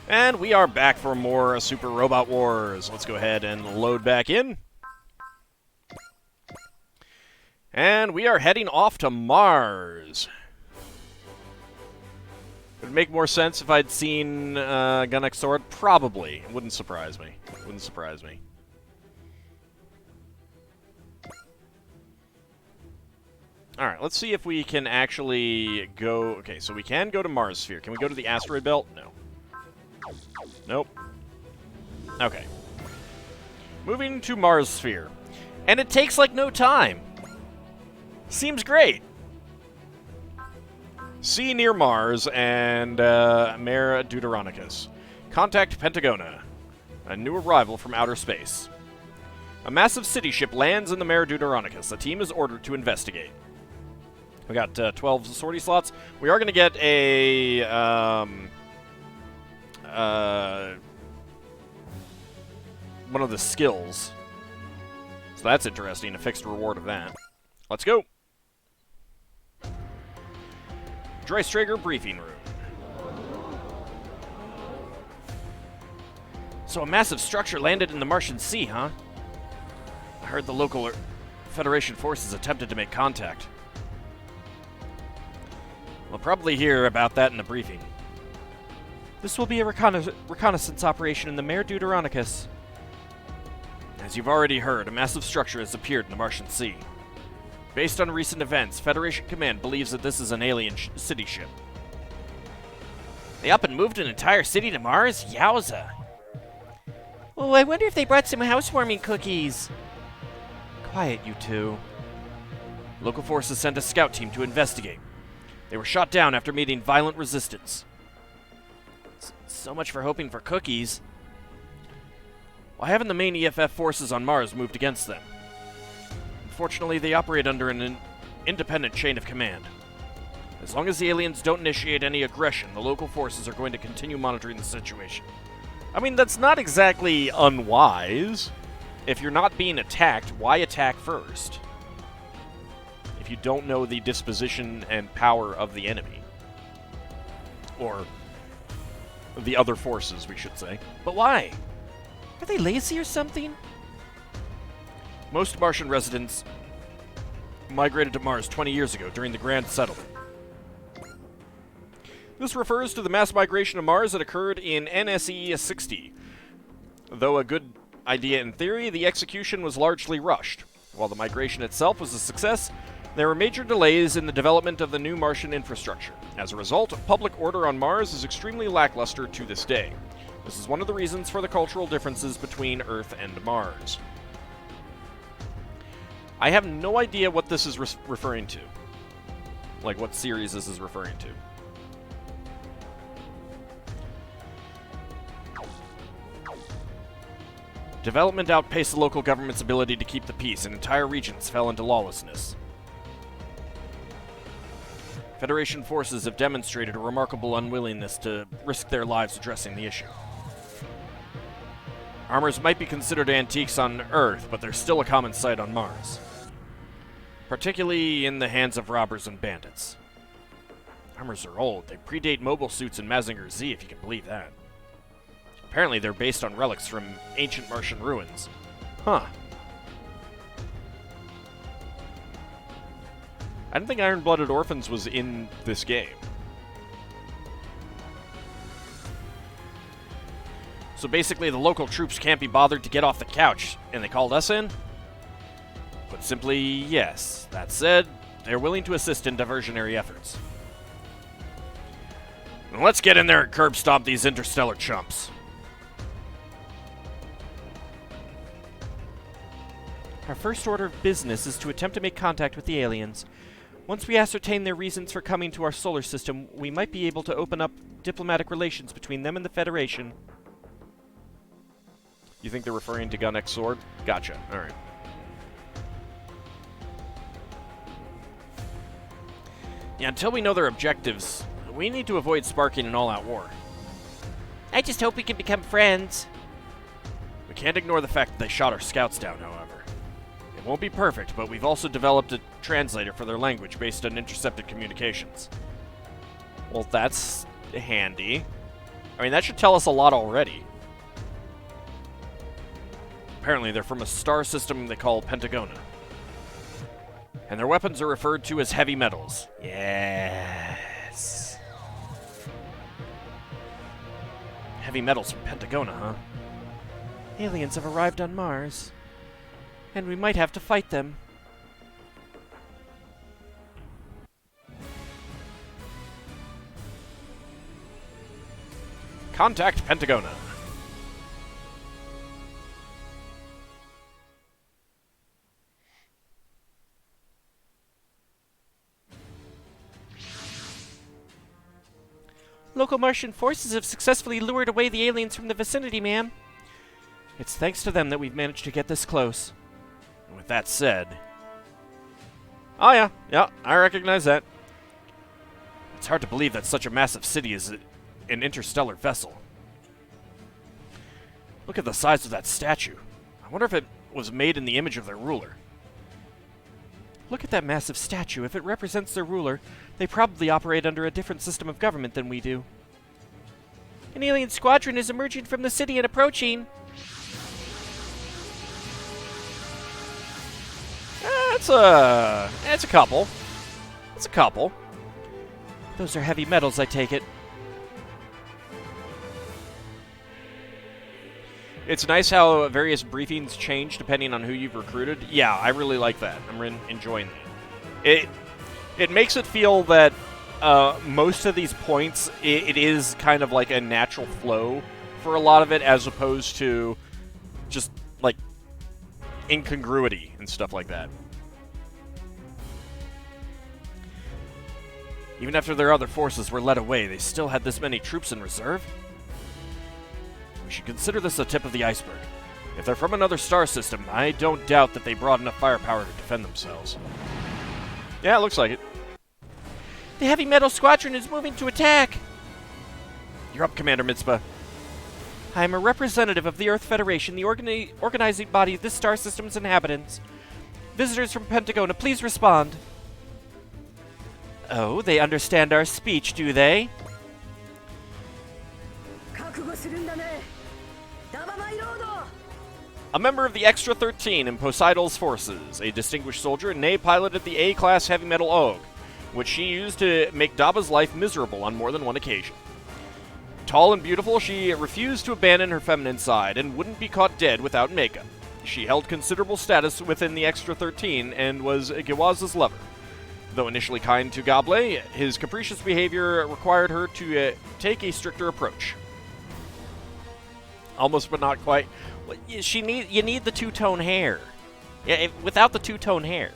And we are back for more Super Robot Wars. Let's go ahead and load back in. And we are heading off to Mars. Would it make more sense if I'd seen Gunnex Sword? Probably. It wouldn't surprise me. Wouldn't surprise me. Alright, let's see if we can actually go... Okay, so we can go to Mars Sphere. Can we go to the asteroid belt? No. Nope. Okay. Moving to Mars Sphere. And it takes like no time. Seems great. See near Mars and Mare Deuteronicus. Contact Pentagona. A new arrival from outer space. A massive city ship lands in the Mare Deuteronicus. The team is ordered to investigate. We got 12 sortie slots. We are going to get a... one of the skills. So that's interesting. A fixed reward of that. Let's go. Dreistrager briefing room. So a massive structure landed in the Martian Sea, huh? I heard the local Federation forces attempted to make contact. We'll probably hear about that in the briefing. This will be a reconnaissance operation in the Mare Deuteronicus. As you've already heard, a massive structure has appeared in the Martian Sea. Based on recent events, Federation Command believes that this is an alien city ship. They up and moved an entire city to Mars? Yowza. Oh, I wonder if they brought some housewarming cookies. Quiet, you two. Local forces sent a scout team to investigate. They were shot down after meeting violent resistance. So much for hoping for cookies. Why haven't the main EFF forces on Mars moved against them? Unfortunately, they operate under an independent chain of command. As long as the aliens don't initiate any aggression, the local forces are going to continue monitoring the situation. I mean, that's not exactly unwise. If you're not being attacked, why attack first? If you don't know the disposition and power of the enemy. Or the other forces, we should say. But why? Are they lazy or something? Most Martian residents migrated to Mars 20 years ago during the Grand Settlement. This refers to the mass migration to Mars that occurred in NSE 60. Though a good idea in theory, the execution was largely rushed. While the migration itself was a success, there were major delays in the development of the new Martian infrastructure. As a result, public order on Mars is extremely lackluster to this day. This is one of the reasons for the cultural differences between Earth and Mars. I have no idea what this is referring to. Like, what series this is referring to. Development outpaced the local government's ability to keep the peace, and entire regions fell into lawlessness. Federation forces have demonstrated a remarkable unwillingness to risk their lives addressing the issue. Armors might be considered antiques on Earth, but they're still a common sight on Mars. Particularly in the hands of robbers and bandits. Armors are old. They predate mobile suits in Mazinger Z, if you can believe that. Apparently they're based on relics from ancient Martian ruins. Huh. I didn't think Iron-Blooded Orphans was in this game. So basically the local troops can't be bothered to get off the couch, and they called us in? Put simply, yes. That said, they're willing to assist in diversionary efforts. Now let's get in there and curb stomp these interstellar chumps. Our first order of business is to attempt to make contact with the aliens. Once we ascertain their reasons for coming to our solar system, we might be able to open up diplomatic relations between them and the Federation. You think they're referring to Gunnex Sword? Gotcha. Alright. Yeah, until we know their objectives, we need to avoid sparking an all-out war. I just hope we can become friends. We can't ignore the fact that they shot our scouts down, however. It won't be perfect, but we've also developed a translator for their language based on intercepted communications. Well, that's handy. I mean, that should tell us a lot already. Apparently, they're from a star system they call Pentagona. And their weapons are referred to as heavy metals. Yes. Heavy metals from Pentagona, huh? Aliens have arrived on Mars. And we might have to fight them. Contact Pentagona. Local Martian forces have successfully lured away the aliens from the vicinity, ma'am. It's thanks to them that we've managed to get this close. And with that said... Oh yeah, I recognize that. It's hard to believe that such a massive city is an interstellar vessel. Look at the size of that statue. I wonder if it was made in the image of their ruler. Look at that massive statue. If it represents their ruler, they probably operate under a different system of government than we do. An alien squadron is emerging from the city and approaching. It's a couple. It's a couple. Those are heavy metals, I take it. It's nice how various briefings change depending on who you've recruited. Yeah, I really like that. I'm enjoying that. It makes it feel that most of these points, it is kind of like a natural flow for a lot of it, as opposed to just, like, incongruity and stuff like that. Even after their other forces were led away, they still had this many troops in reserve? We should consider this a tip of the iceberg. If they're from another star system, I don't doubt that they brought enough firepower to defend themselves. Yeah, it looks like it. The heavy metal squadron is moving to attack! You're up, Commander Mitzvah. I am a representative of the Earth Federation, the organizing body of this star system's inhabitants. Visitors from Pentagona, please respond. Oh, they understand our speech, do they? A member of the Extra 13 in Poseidon's forces, a distinguished soldier, Nay piloted the A-class heavy metal Og, which she used to make Daba's life miserable on more than one occasion. Tall and beautiful, she refused to abandon her feminine side and wouldn't be caught dead without mecha. She held considerable status within the Extra 13 and was Giwaza's lover. Though initially kind to Gable, his capricious behavior required her to take a stricter approach. Almost, but not quite. You need the two-tone hair. Yeah, without the two-tone hair.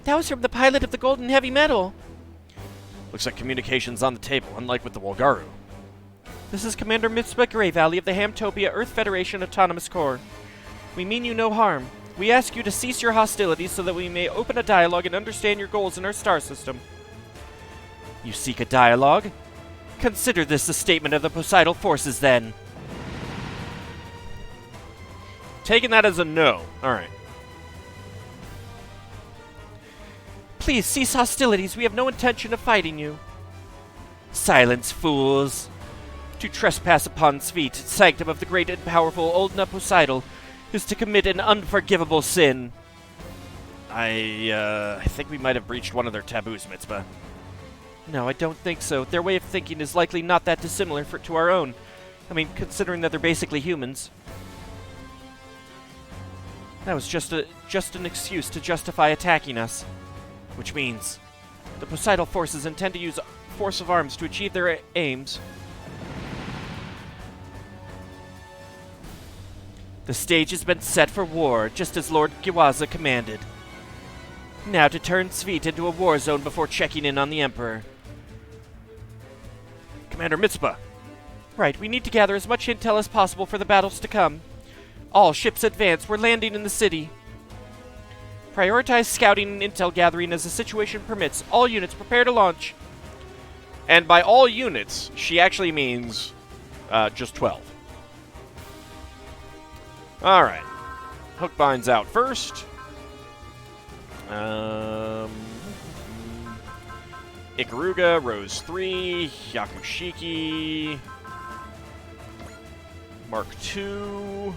That was from the pilot of the Golden Heavy Metal. Looks like communication's on the table, unlike with the Wolgaru. This is Commander Mitzvah Grey Valley of the Hamtopia Earth Federation Autonomous Corps. We mean you no harm. We ask you to cease your hostilities so that we may open a dialogue and understand your goals in our star system. You seek a dialogue? Consider this a statement of the Poseidon forces, then. Taking that as a no. Alright. Please cease hostilities. We have no intention of fighting you. Silence, fools. To trespass upon Svit, sanctum of the great and powerful Oldna Poseidon, is to commit an unforgivable sin. I think we might have breached one of their taboos, Mitzvah. No, I don't think so. Their way of thinking is likely not that dissimilar to our own. I mean, considering that they're basically humans. That was just an excuse to justify attacking us. Which means the Poseidon forces intend to use force of arms to achieve their aims. The stage has been set for war, just as Lord Giwaza commanded. Now to turn Svit into a war zone before checking in on the Emperor. Commander Mitzvah. Right, we need to gather as much intel as possible for the battles to come. All ships advance, we're landing in the city. Prioritize scouting and intel gathering as the situation permits. All units prepare to launch. And by all units, she actually means just 12. Alright. Hookbind's out first. Ikaruga, Rose 3, Yakushiki, Mark 2,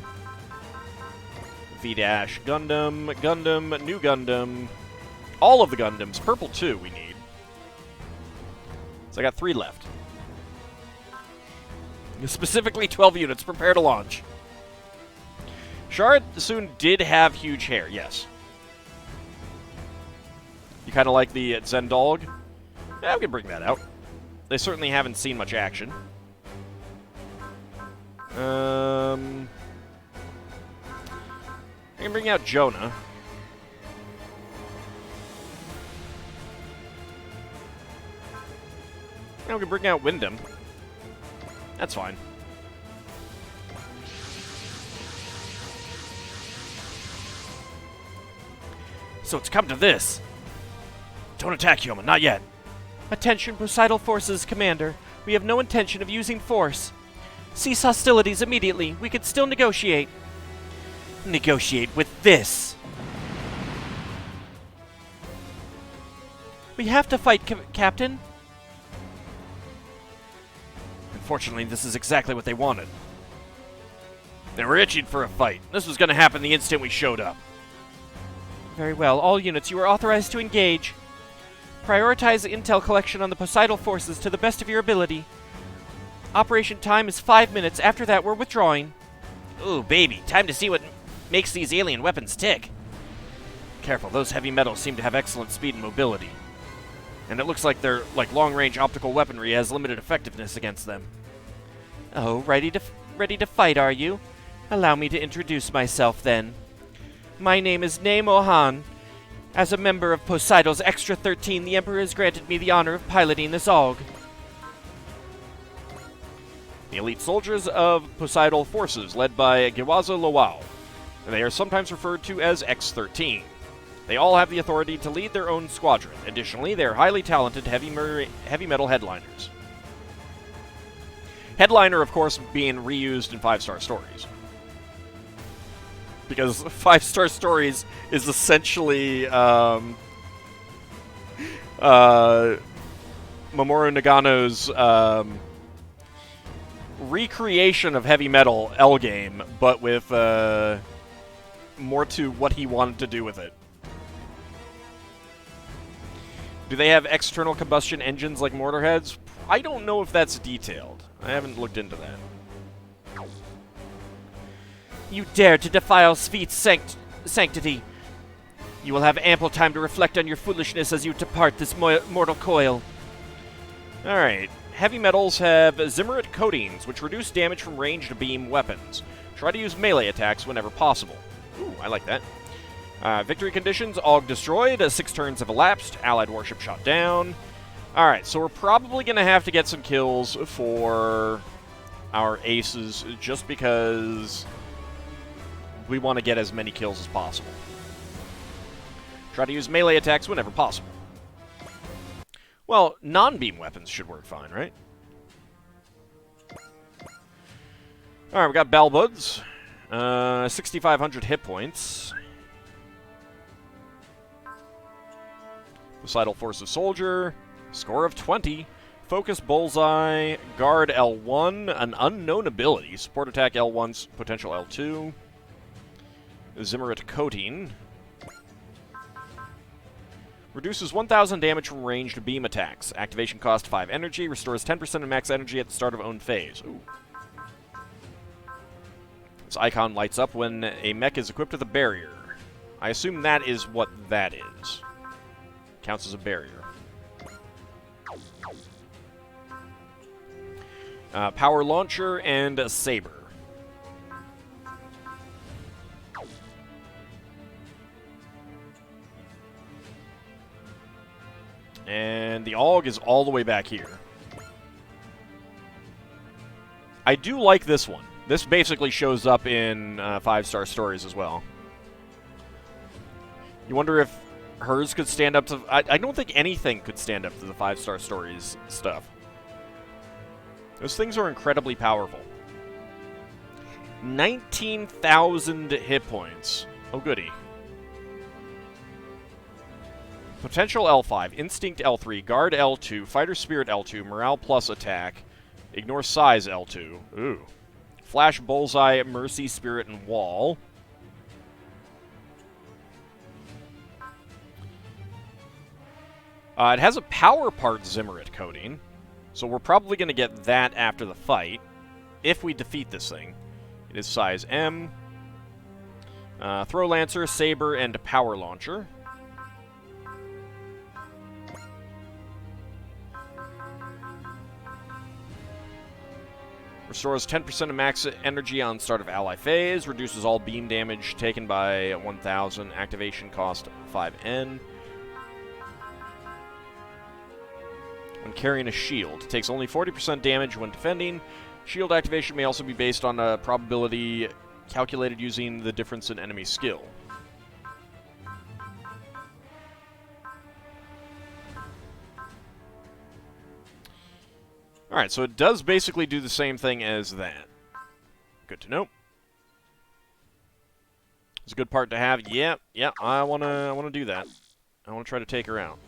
V-Dash, Gundam, Gundam, New Gundam, all of the Gundams, Purple 2 we need. So I got 3 left. Specifically 12 units, prepare to launch. Shard soon did have huge hair, yes. You kind of like the Zendog? Yeah, we can bring that out. They certainly haven't seen much action. I can bring out Jonah. Yeah, we can bring out Wyndham. That's fine. So it's come to this. Don't attack, Yoma, not yet. Attention, Poseidal Forces, Commander. We have no intention of using force. Cease hostilities immediately. We could still negotiate. Negotiate with this. We have to fight, Captain. Unfortunately, this is exactly what they wanted. They were itching for a fight. This was going to happen the instant we showed up. Very well. All units, you are authorized to engage. Prioritize intel collection on the Poseidal Forces to the best of your ability. Operation time is 5 minutes. After that, we're withdrawing. Ooh, baby. Time to see what makes these alien weapons tick. Careful, those heavy metals seem to have excellent speed and mobility. And it looks like their long-range optical weaponry has limited effectiveness against them. Oh, ready to fight, are you? Allow me to introduce myself, then. My name is Ne Mohan. As a member of Poseidal's Extra 13, the Emperor has granted me the honor of piloting this AUG. The elite soldiers of Poseidal forces, led by Giwaza Lowao. They are sometimes referred to as X-13. They all have the authority to lead their own squadron. Additionally, they are highly talented heavy metal headliners. Headliner, of course, being reused in 5-star stories. Because 5-star stories is essentially Mamoru Nagano's recreation of heavy metal L-Gaim, but with more to what he wanted to do with it. Do they have external combustion engines like Mortarheads? I don't know if that's detailed. I haven't looked into that. You dare to defile Sphite's sanctity. You will have ample time to reflect on your foolishness as you depart this mortal coil. Alright. Heavy metals have Zimmerit coatings, which reduce damage from ranged beam weapons. Try to use melee attacks whenever possible. Ooh, I like that. Victory conditions, AUG destroyed, 6 turns have elapsed, allied warship shot down. Alright, so we're probably going to have to get some kills for our aces, just because we want to get as many kills as possible. Try to use melee attacks whenever possible. Well, non-beam weapons should work fine, right? Alright, we got Balbuds. 6,500 hit points. Poseidal Forces Soldier. Score of 20. Focus Bullseye. Guard L1. An unknown ability. Support attack L1. Potential L2. Zimmerit Coating. Reduces 1,000 damage from ranged beam attacks. Activation cost 5 energy. Restores 10% of max energy at the start of own phase. Ooh. This icon lights up when a mech is equipped with a barrier. I assume that is what that is. Counts as a barrier. Power launcher and a saber. And the AUG is all the way back here. I do like this one. This basically shows up in 5-star stories as well. You wonder if hers could stand up to... I don't think anything could stand up to the 5-star stories stuff. Those things are incredibly powerful. 19,000 hit points. Oh, goody. Potential L5, Instinct L3, Guard L2, Fighter Spirit L2, Morale plus Attack, Ignore Size L2. Ooh. Flash, Bullseye, Mercy, Spirit, and Wall. It has a Power Part Zimmerit coding, so we're probably going to get that after the fight, if we defeat this thing. It is size M. Throw Lancer, Saber, and Power Launcher. Restores 10% of max energy on start of ally phase. Reduces all beam damage taken by 1,000. Activation cost 5N. When carrying a shield. Takes only 40% damage when defending. Shield activation may also be based on a probability calculated using the difference in enemy skill. Alright, so it does basically do the same thing as that. Good to know. It's a good part to have. Yeah, I wanna do that. I wanna try to take her out.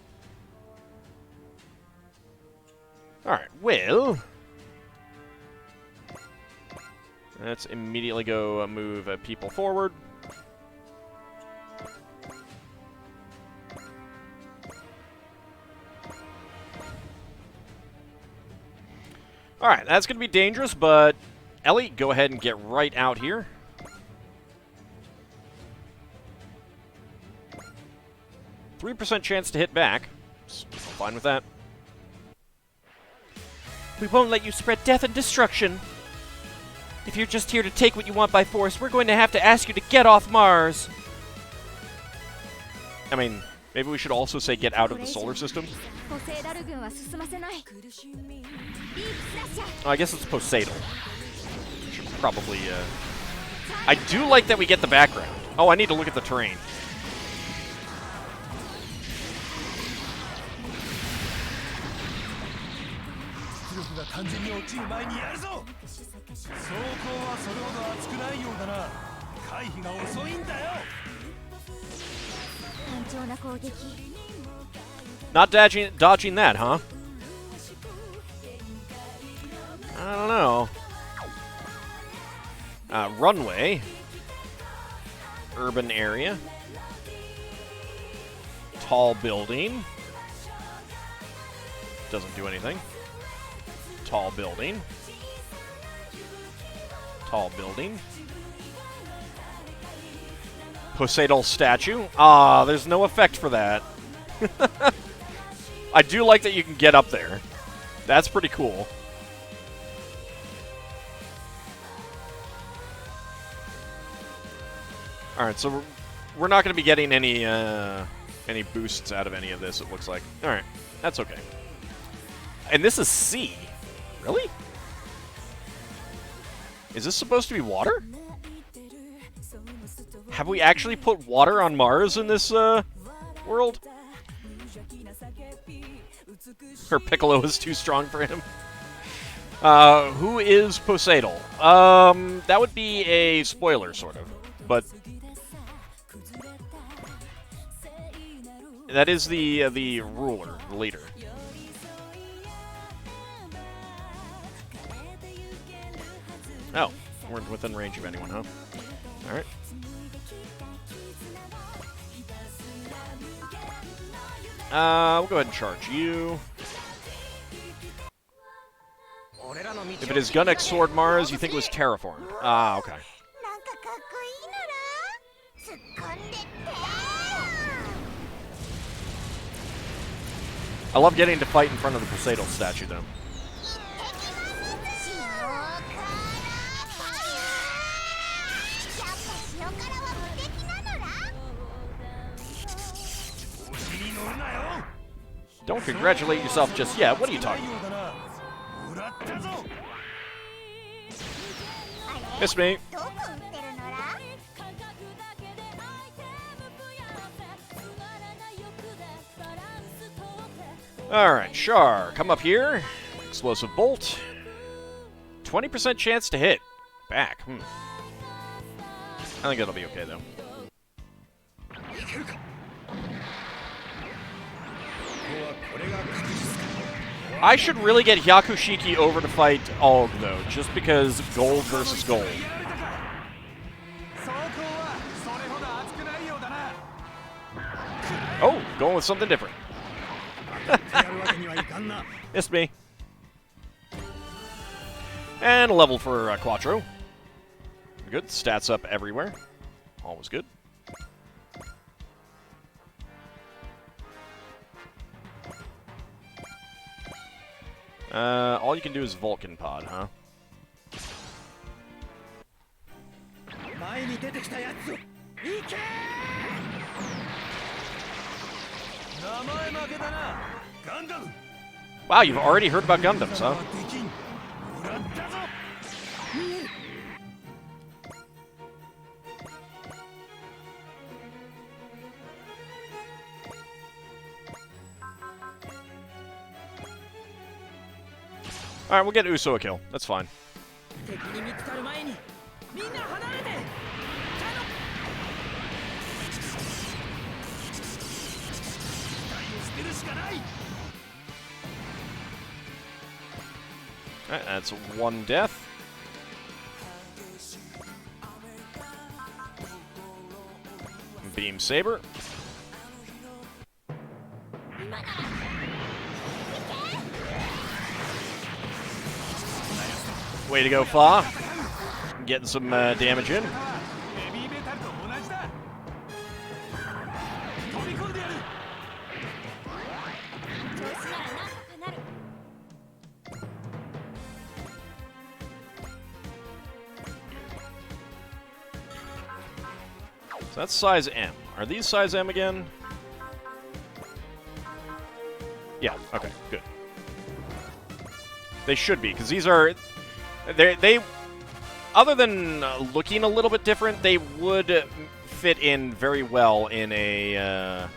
Alright, well, let's immediately go move people forward. Alright, that's going to be dangerous, but Ellie, go ahead and get right out here. %3 chance to hit back. I'm fine with that. We won't let you spread death and destruction. If you're just here to take what you want by force, we're going to have to ask you to get off Mars. I mean, maybe we should also say get out of the solar system. Oh, I guess it's Poseidon. Should probably, I do like that we get the background. Oh, I need to look at the terrain. Not dodging that, huh? I don't know. Runway. Urban area. Tall building. Doesn't do anything. Tall building. Tall building. Poseidon statue. Ah, there's no effect for that. I do like that you can get up there. That's pretty cool. Alright, so we're not going to be getting any boosts out of any of this, it looks like. Alright, that's okay. And this is sea. Really? Is this supposed to be water? Have we actually put water on Mars in this world? Or Piccolo is too strong for him? Who is Poseidon? That would be a spoiler, sort of. But that is the ruler, the leader. Oh, we're within range of anyone, huh? Alright. We'll go ahead and charge you. If it is Gunnex Sword Mars, you think it was terraformed. Ah, okay. I love getting to fight in front of the Poseidon statue, though. Don't congratulate yourself just yet. What are you talking about? Miss me. Alright, Char, come up here. Explosive Bolt. 20% chance to hit. Back. I think that'll be okay, though. I should really get Hyakushiki over to fight Aug, though, just because gold versus gold. Oh, going with something different. Missed me. And a level for Quattro. Good. Stats up everywhere. Always good. All you can do is Vulcan Pod, huh? Wow, you've already heard about Gundams, huh? Alright, we'll get Uso a kill. That's fine. Alright, that's one death. Beam Saber. Way to go, Fa. Getting some damage in. So that's size M. Are these size M again? Yeah, okay, good. They should be, because these are... They other than looking a little bit different, they would fit in very well in a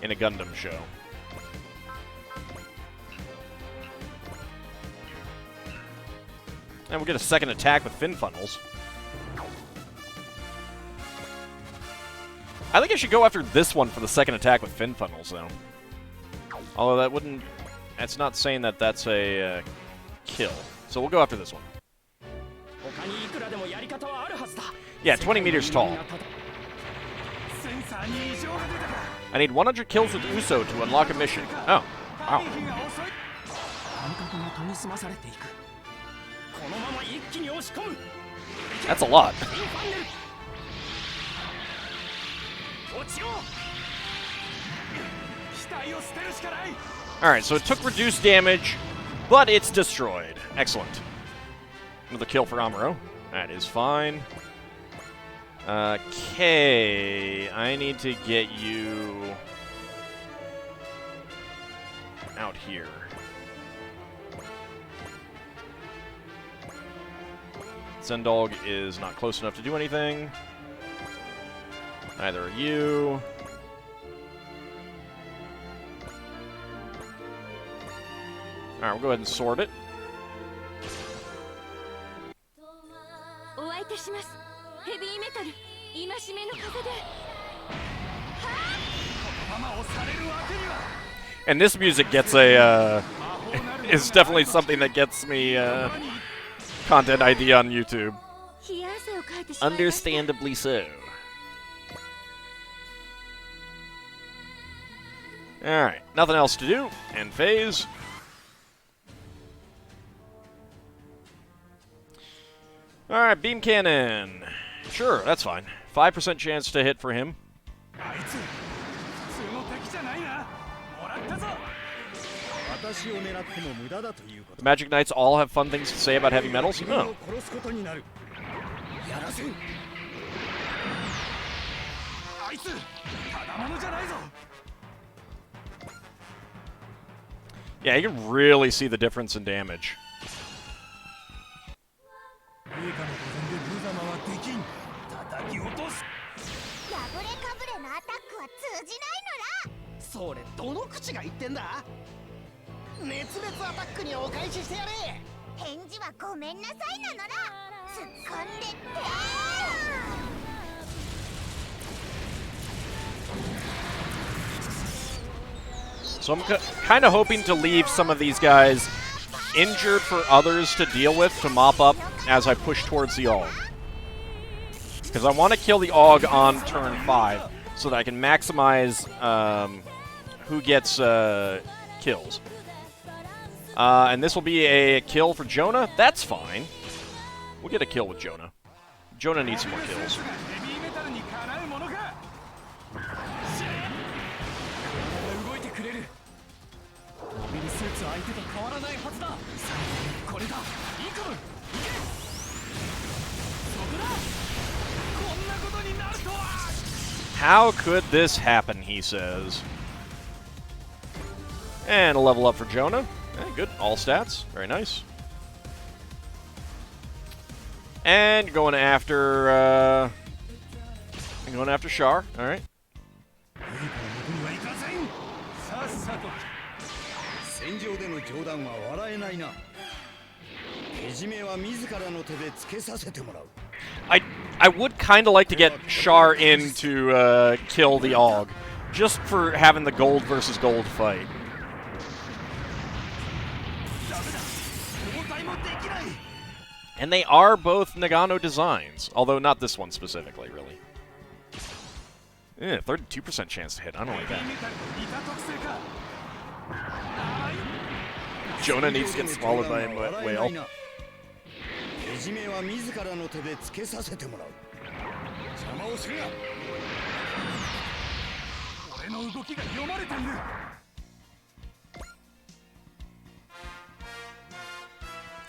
Gundam show. And we'll get a second attack with fin funnels. I think I should go after this one for the second attack with fin funnels, though. Although that wouldn't... That's not saying that that's a kill. So we'll go after this one. Yeah, 20 meters tall. I need 100 kills with Uso to unlock a mission. Oh, wow. That's a lot. Alright, so it took reduced damage, but it's destroyed. Excellent. Another kill for Amuro. That is fine. Okay, I need to get you out here. Zendog is not close enough to do anything. Neither are you. Alright, we'll go ahead and sort it. And this music gets a, is definitely something that gets me, content ID on YouTube. Understandably so. Alright, nothing else to do. End phase. Alright, beam cannon. Sure, that's fine. 5% chance to hit for him. The Magic Knights all have fun things to say about heavy metals? Oh. Yeah, you can really see the difference in damage. So I'm kind of hoping to leave some of these guys injured for others to deal with to mop up as I push towards the AUG. Because I want to kill the AUG on turn 5 so that I can maximize who gets kills. And this will be a kill for Jonah. That's fine. We'll get a kill with Jonah. Jonah needs some more kills. How could this happen, he says. And a level up for Jonah. Good, all stats. Very nice. And going after, Char. All right. I would kind of like to get Char in to kill the AUG, just for having the gold versus gold fight. And they are both Nagano designs, although not this one specifically, really. 32% chance to hit. I don't like that. Jonah needs to get swallowed by a whale.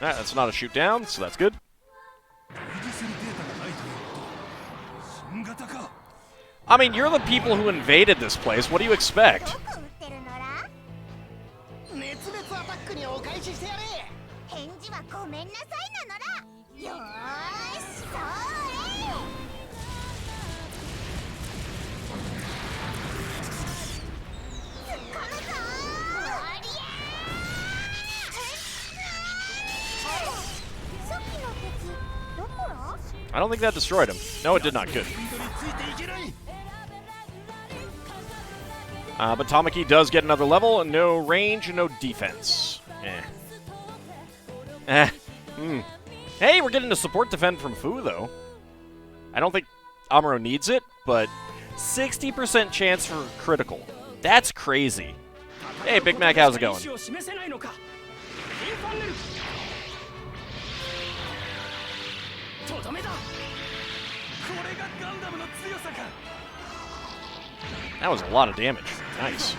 Alright, that's not a shoot down, so that's good. I mean, you're the people who invaded this place. What do you expect? I don't think that destroyed him. No, it did not. Good. But Tamaki does get another level, and no range and no defense. Hey, we're getting a support defend from Fu, though. I don't think Amuro needs it, but 60% chance for critical. That's crazy. Hey, Big Mac, how's it going? That was a lot of damage. Nice.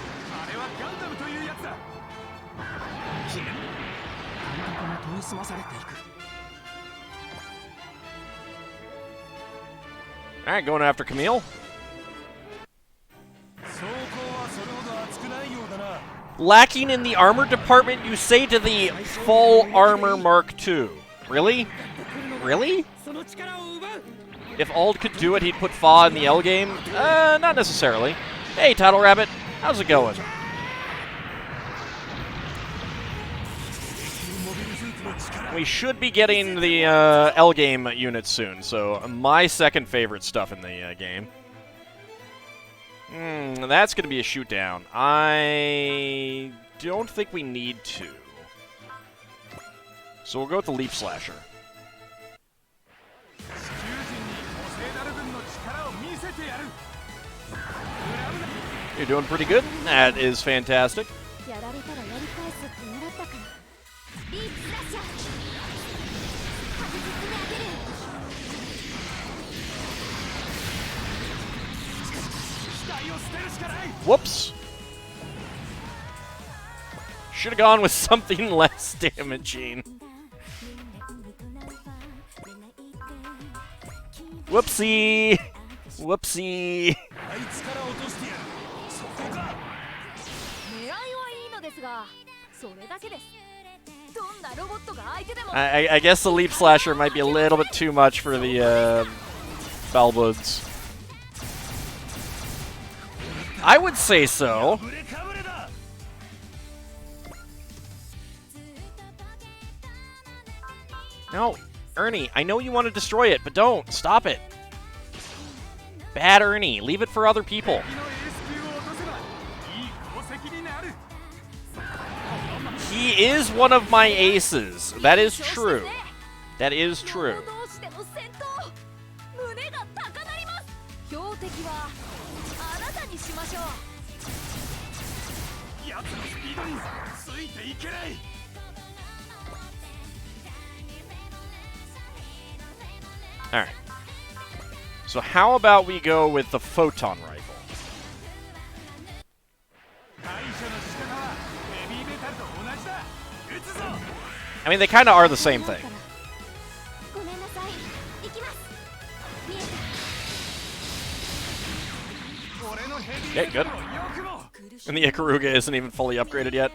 Alright, going after Camille. Lacking in the armor department, you say to the full armor Mark II. Really? Really? If Auld could do it, he'd put Fa in the L-Gaim? Not necessarily. Hey, Tattle Rabbit, how's it going? We should be getting the L-Gaim unit soon, so my second favorite stuff in the game. That's going to be a shoot down. I don't think we need to. So we'll go with the Leap Slasher. You're doing pretty good. That is fantastic. Whoops. Should have gone with something less damaging. Whoopsie. Whoopsie. I guess the Leap Slasher might be a little bit too much for the Balbloods. I would say so. No, Ernie, I know you want to destroy it, but don't. Stop it. Bad Ernie. Leave it for other people. He is one of my aces. That is true. That is true. Alright. So how about we go with the photon rifle? I mean, they kind of are the same thing. Okay, good. And the Ikaruga isn't even fully upgraded yet.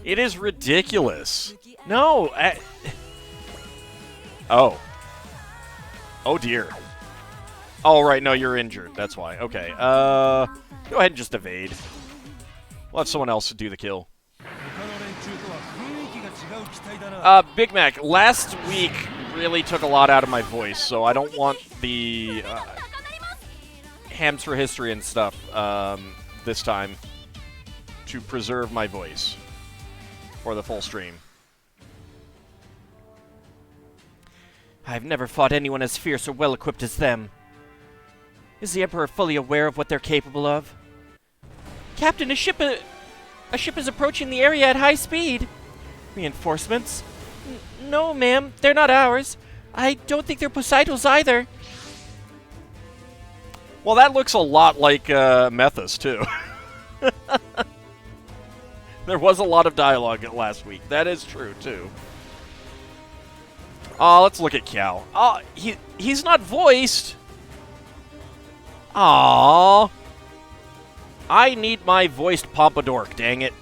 It is ridiculous. No, oh. Oh dear. Oh, right, no, you're injured. That's why. Okay, go ahead and just evade. Let someone else do the kill. Big Mac, last week really took a lot out of my voice, so I don't want the hams for history and stuff this time to preserve my voice for the full stream. I've never fought anyone as fierce or well-equipped as them. Is the Emperor fully aware of what they're capable of? Captain, a ship is approaching the area at high speed. Reinforcements? No, ma'am, they're not ours. I don't think they're Poseidon's either. Well, that looks a lot like Methus, too. There was a lot of dialogue last week. That is true, too. Oh, let's look at Cal. Oh, he's not voiced. Aww. I need my voiced Pompadork, dang it.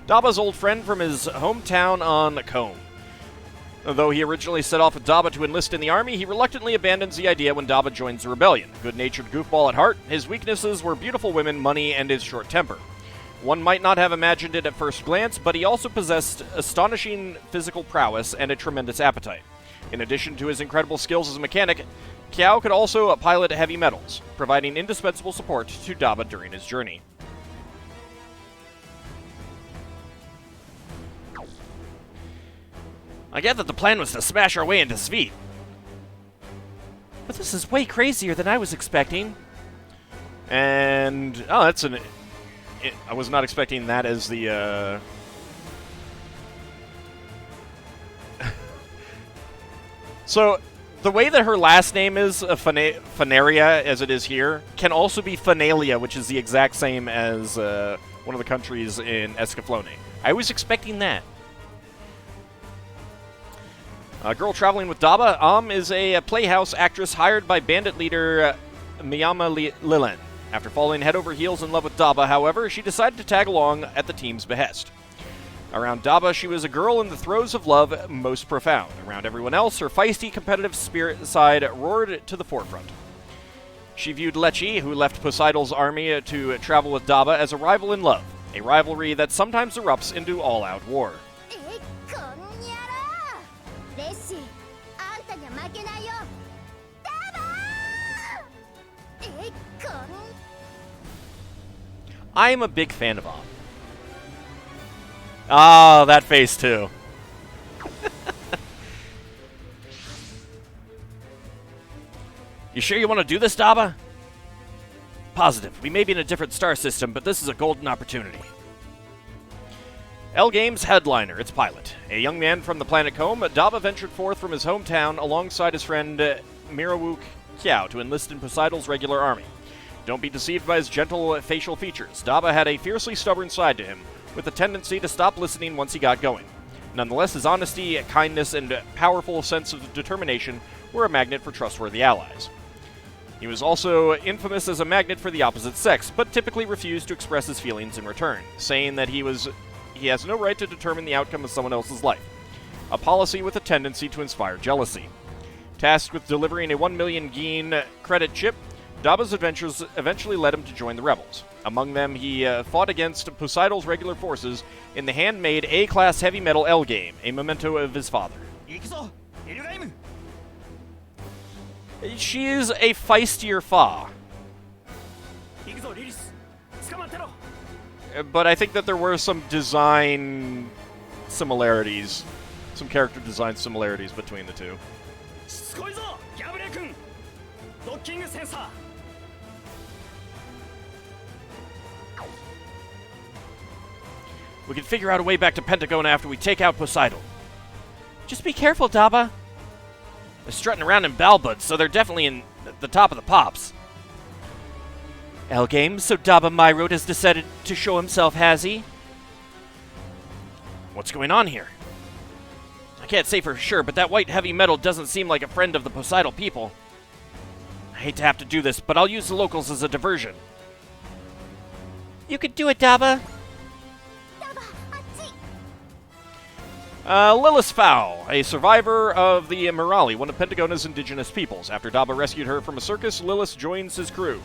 Daba's old friend from his hometown on Combe. Though he originally set off with Daba to enlist in the army, he reluctantly abandons the idea when Daba joins the rebellion. Good-natured goofball at heart, his weaknesses were beautiful women, money, and his short temper. One might not have imagined it at first glance, but he also possessed astonishing physical prowess and a tremendous appetite. In addition to his incredible skills as a mechanic, Kiao could also pilot heavy metals, providing indispensable support to Daba during his journey. I get that the plan was to smash our way into Sveit. But this is way crazier than I was expecting. And, oh, that's I was not expecting that as the, So, the way that her last name is, Phaneria, as it is here, can also be Phanelia, which is the exact same as one of the countries in Escaflowne. I was expecting that. A girl traveling with Daba, is a playhouse actress hired by bandit leader Miyama Lilen. After falling head over heels in love with Daba, however, she decided to tag along at the team's behest. Around Daba, she was a girl in the throes of love most profound. Around everyone else, her feisty, competitive spirit side roared to the forefront. She viewed Lechi, who left Poseidon's army to travel with Daba, as a rival in love, a rivalry that sometimes erupts into all-out war. I am a big fan of Om. Ah, that face too. You sure you want to do this, Daba? Positive. We may be in a different star system, but this is a golden opportunity. L-Gaim's headliner, its pilot. A young man from the planet Combe, Daba ventured forth from his hometown alongside his friend Mirawuk Kiao to enlist in Poseidon's regular army. Don't be deceived by his gentle facial features. Daba had a fiercely stubborn side to him, with a tendency to stop listening once he got going. Nonetheless, his honesty, kindness, and powerful sense of determination were a magnet for trustworthy allies. He was also infamous as a magnet for the opposite sex, but typically refused to express his feelings in return, saying that he has no right to determine the outcome of someone else's life, a policy with a tendency to inspire jealousy. Tasked with delivering a 1 million Gene credit chip, Daba's adventures eventually led him to join the rebels. Among them, he fought against Poseidon's regular forces in the handmade A-class heavy metal L-Gaim, a memento of his father. She is a feistier Fa. But I think that there were some design similarities, some character design similarities between the two. We can figure out a way back to Pentagon after we take out Poseidon. Just be careful, Daba. They're strutting around in Balbud, so they're definitely in the top of the pops. L-Gaim, so Daba Myrode has decided to show himself, has he? What's going on here? I can't say for sure, but that white heavy metal doesn't seem like a friend of the Poseidon people. I hate to have to do this, but I'll use the locals as a diversion. You could do it, Daba. Lilith Fowl, a survivor of the Mirali, one of Pentagona's indigenous peoples. After Daba rescued her from a circus, Lilith joins his crew.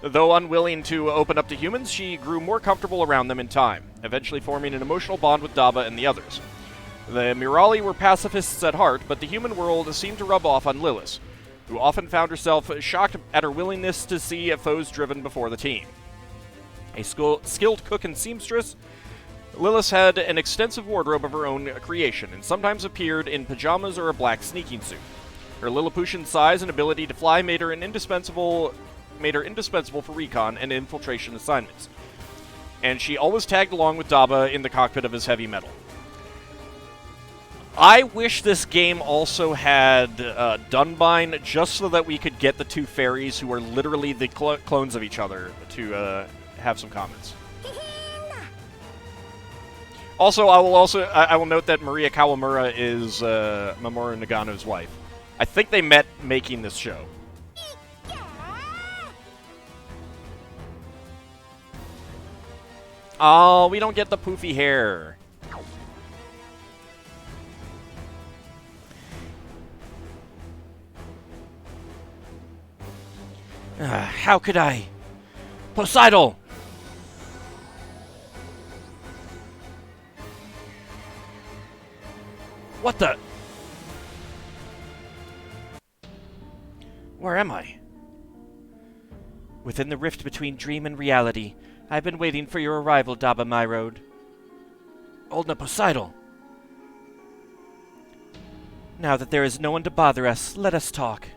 Though unwilling to open up to humans, she grew more comfortable around them in time, eventually forming an emotional bond with Daba and the others. The Mirali were pacifists at heart, but the human world seemed to rub off on Lilith, who often found herself shocked at her willingness to see foes driven before the team. A skilled cook and seamstress, Lilith had an extensive wardrobe of her own creation, and sometimes appeared in pajamas or a black sneaking suit. Her Lilliputian size and ability to fly made her indispensable for recon and infiltration assignments. And she always tagged along with Daba in the cockpit of his heavy metal. I wish this game also had Dunbine, just so that we could get the two fairies who are literally the clones of each other to have some comments. Also, I will note that Maria Kawamura is Mamoru Nagano's wife. I think they met making this show. Oh, we don't get the poofy hair. How could I? Poseidon! What the? Where am I? Within the rift between dream and reality, I've been waiting for your arrival, Daba Myrode. Oldna Poseidon. Now that there is no one to bother us, let us talk.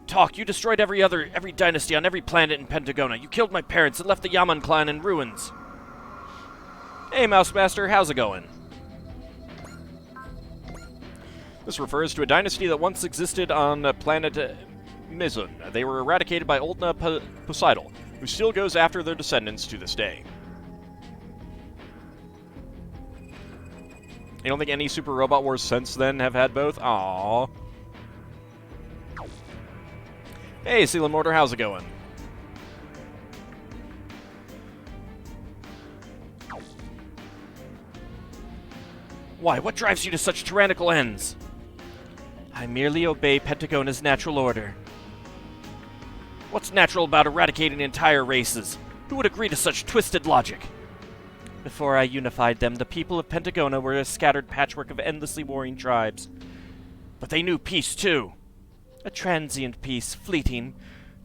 Talk? You destroyed every dynasty on every planet in Pentagona. You killed my parents and left the Yaman clan in ruins. Hey, Mouse Master, how's it going? This refers to a dynasty that once existed on planet Mizun. They were eradicated by Oldna Poseidon, who still goes after their descendants to this day. You don't think any Super Robot Wars since then have had both? Aww. Hey, Seal Mortar, how's it going? Why, what drives you to such tyrannical ends? I merely obey Pentagona's natural order. What's natural about eradicating entire races? Who would agree to such twisted logic? Before I unified them, the people of Pentagona were a scattered patchwork of endlessly warring tribes. But they knew peace, too. A transient peace, fleeting.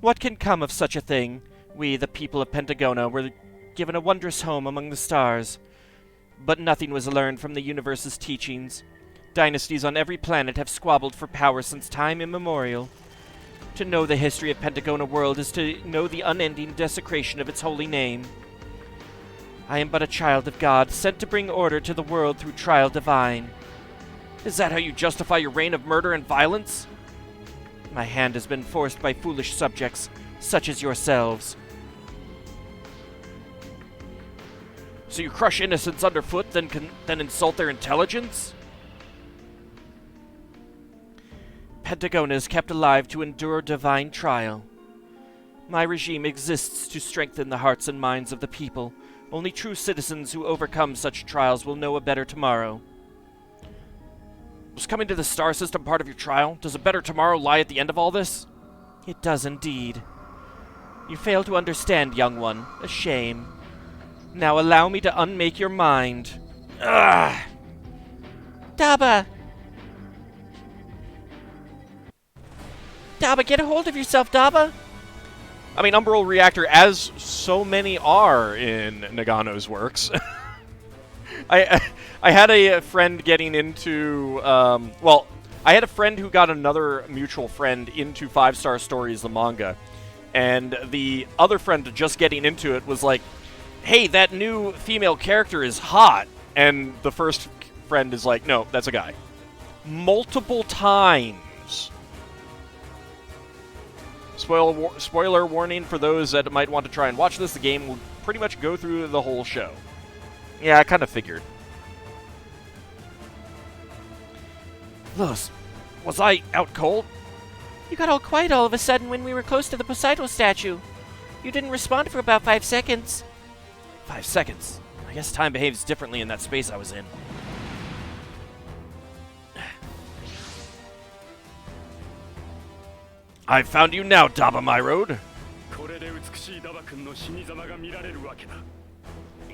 What can come of such a thing? We, the people of Pentagona, were given a wondrous home among the stars. But nothing was learned from the universe's teachings. Dynasties on every planet have squabbled for power since time immemorial. To know the history of Pentagona world is to know the unending desecration of its holy name. I am but a child of God, sent to bring order to the world through trial divine. Is that how you justify your reign of murder and violence? My hand has been forced by foolish subjects, such as yourselves. So you crush innocents underfoot, then insult their intelligence? Pentagona is kept alive to endure divine trial. My regime exists to strengthen the hearts and minds of the people. Only true citizens who overcome such trials will know a better tomorrow. Was coming to the star system part of your trial? Does a better tomorrow lie at the end of all this? It does indeed. You fail to understand, young one. A shame. Now allow me to unmake your mind. Ugh! Daba! Daba, get a hold of yourself, Daba! I mean, Umbral Reactor, as so many are in Nagano's works. I had a friend getting into, well, I had a friend who got another mutual friend into 5-Star Stories, the manga, and the other friend just getting into it was like, hey, that new female character is hot, and the first friend is like, no, that's a guy. Multiple times. Spoiler warning for those that might want to try and watch this, the game will pretty much go through the whole show. Yeah, I kind of figured. Lilith, was I out cold? You got all quiet all of a sudden when we were close to the Poseidon statue. You didn't respond for about 5 seconds. 5 seconds? I guess time behaves differently in that space I was in. I've found you now, Daba my road.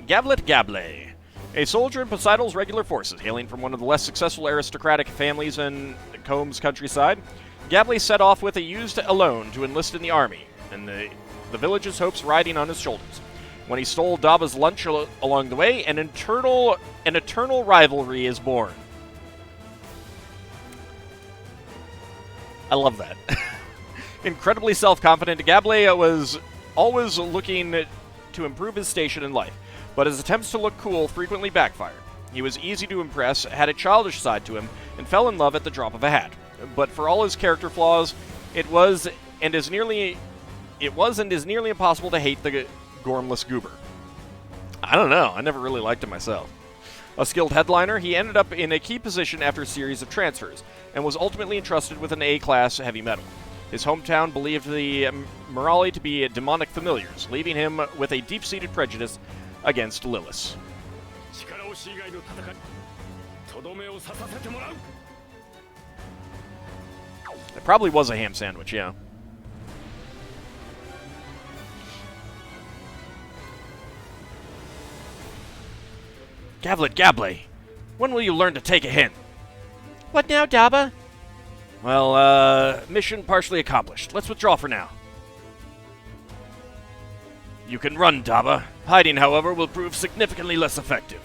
Gablet Gable, a soldier in Poseidon's regular forces, hailing from one of the less successful aristocratic families in Combs countryside. Gable set off with a used alone to enlist in the army, and the village's hopes riding on his shoulders. When he stole Daba's lunch along the way, an eternal rivalry is born. I love that. Incredibly self-confident, Gable was always looking to improve his station in life, but his attempts to look cool frequently backfired. He was easy to impress, had a childish side to him, and fell in love at the drop of a hat. But for all his character flaws, it was and is nearly impossible to hate the gormless goober. I don't know, I never really liked him myself. A skilled headliner, he ended up in a key position after a series of transfers, and was ultimately entrusted with an A-class heavy metal. His hometown believed the Morali to be demonic familiars, leaving him with a deep-seated prejudice against Lilith. It probably was a ham sandwich, yeah. Gablet Gable, when will you learn to take a hint? What now, Daba? Well, mission partially accomplished. Let's withdraw for now. You can run, Daba. Hiding, however, will prove significantly less effective.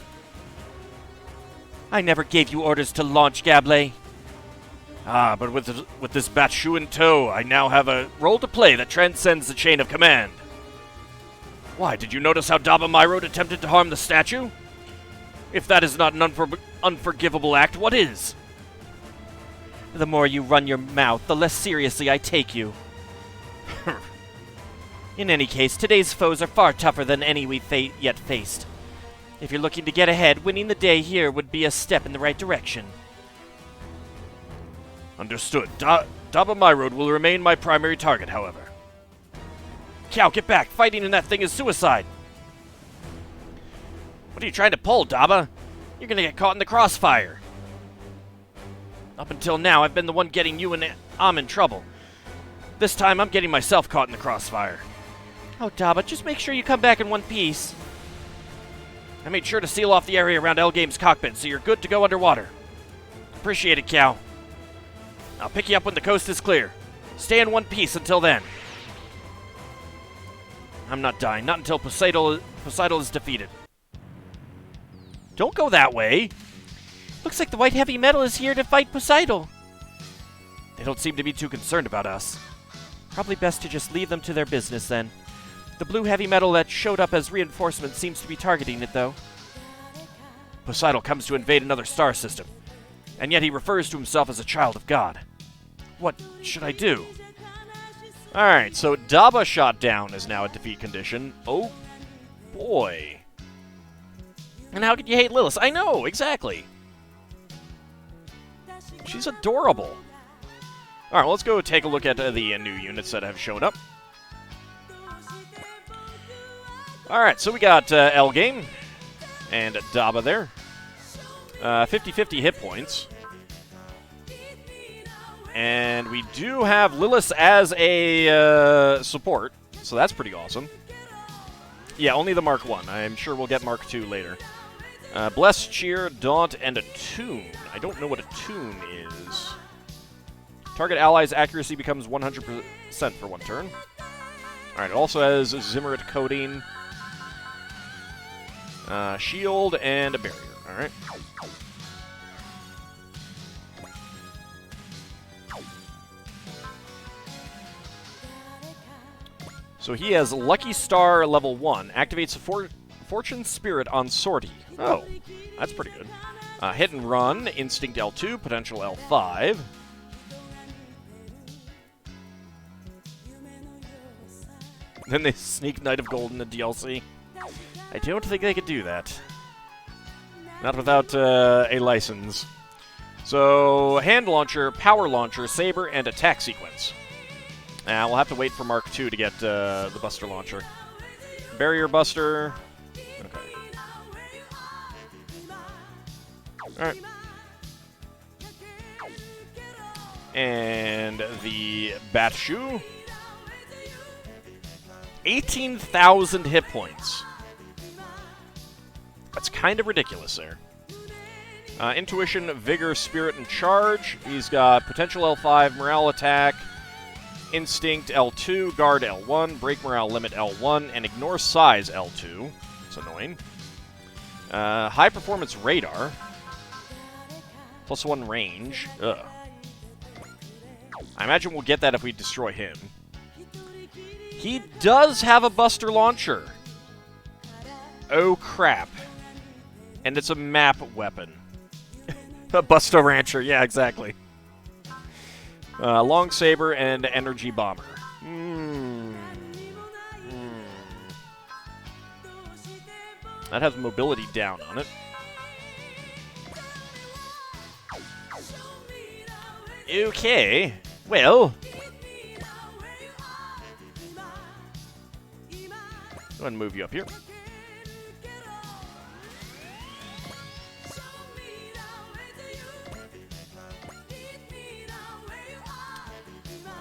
I never gave you orders to launch, Gable. Ah, but with this Batshu in tow, I now have a role to play that transcends the chain of command. Why, did you notice how Daba Myrode attempted to harm the statue? If that is not an unforgivable act, what is? The more you run your mouth, the less seriously I take you. In any case, today's foes are far tougher than any we've yet faced. If you're looking to get ahead, winning the day here would be a step in the right direction. Understood. Daba Myrode will remain my primary target, however. Cow, get back! Fighting in that thing is suicide! What are you trying to pull, Daba? You're gonna get caught in the crossfire. Up until now, I've been the one getting you and Am in trouble. This time, I'm getting myself caught in the crossfire. Oh, Daba, just make sure you come back in one piece. I made sure to seal off the area around L-Gaim's cockpit, so you're good to go underwater. Appreciate it, Cow. I'll pick you up when the coast is clear. Stay in one piece until then. I'm not dying, not until Poseidon is defeated. Don't go that way. Looks like the white heavy metal is here to fight Poseidon. They don't seem to be too concerned about us. Probably best to just leave them to their business then. The blue heavy metal that showed up as reinforcement seems to be targeting it, though. Poseidon comes to invade another star system, and yet he refers to himself as a child of God. What should I do? Alright, so Daba shot down is now a defeat condition. Oh, boy. And how could you hate Lilith? I know, exactly. She's adorable. Alright, well, let's go take a look at the new units that have shown up. Alright, so we got L-Gaim and Daba there. 50-50 hit points. And we do have Lilith as a support, so that's pretty awesome. Yeah, only the Mark 1. I'm sure we'll get Mark 2 later. Bless, Cheer, Daunt, and Attune. I don't know what Attune is. Target allies' accuracy becomes 100% for one turn. Alright, it also has Zimmerit coating, shield, and a barrier. Alright. So he has Lucky Star level 1. Activates Fortune Spirit on Sortie. Oh, that's pretty good. Hit and Run, Instinct L2, Potential L5. Then they sneak Knight of Gold in the DLC. I don't think they could do that. Not without a license. So, Hand Launcher, Power Launcher, Saber, and Attack Sequence. We'll have to wait for Mark II to get the Buster Launcher. Barrier Buster. Okay. Alright. And the Bat Shoe. 18,000 hit points. That's kind of ridiculous there. Intuition, Vigor, Spirit, and Charge. He's got Potential L5, Morale Attack, Instinct L2, Guard L1, Break Morale Limit L1, and Ignore Size L2. It's annoying. High Performance Radar. +1 range. Ugh. I imagine we'll get that if we destroy him. He does have a Buster Launcher. Oh, crap. And it's a map weapon. A Buster Rancher, yeah, exactly. Long Saber and Energy Bomber. That has mobility down on it. Okay, well. Go ahead and move you up here.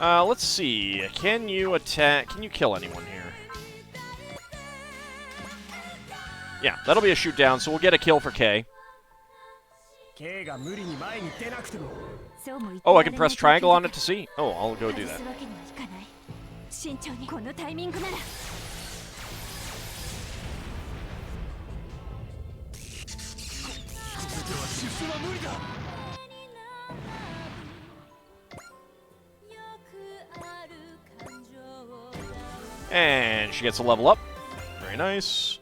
Let's see. Can you attack? Can you kill anyone here? Yeah, that'll be a shoot down, so we'll get a kill for K. Oh, I can press triangle on it to see? Oh, I'll go do that. And she gets a level up. Very nice.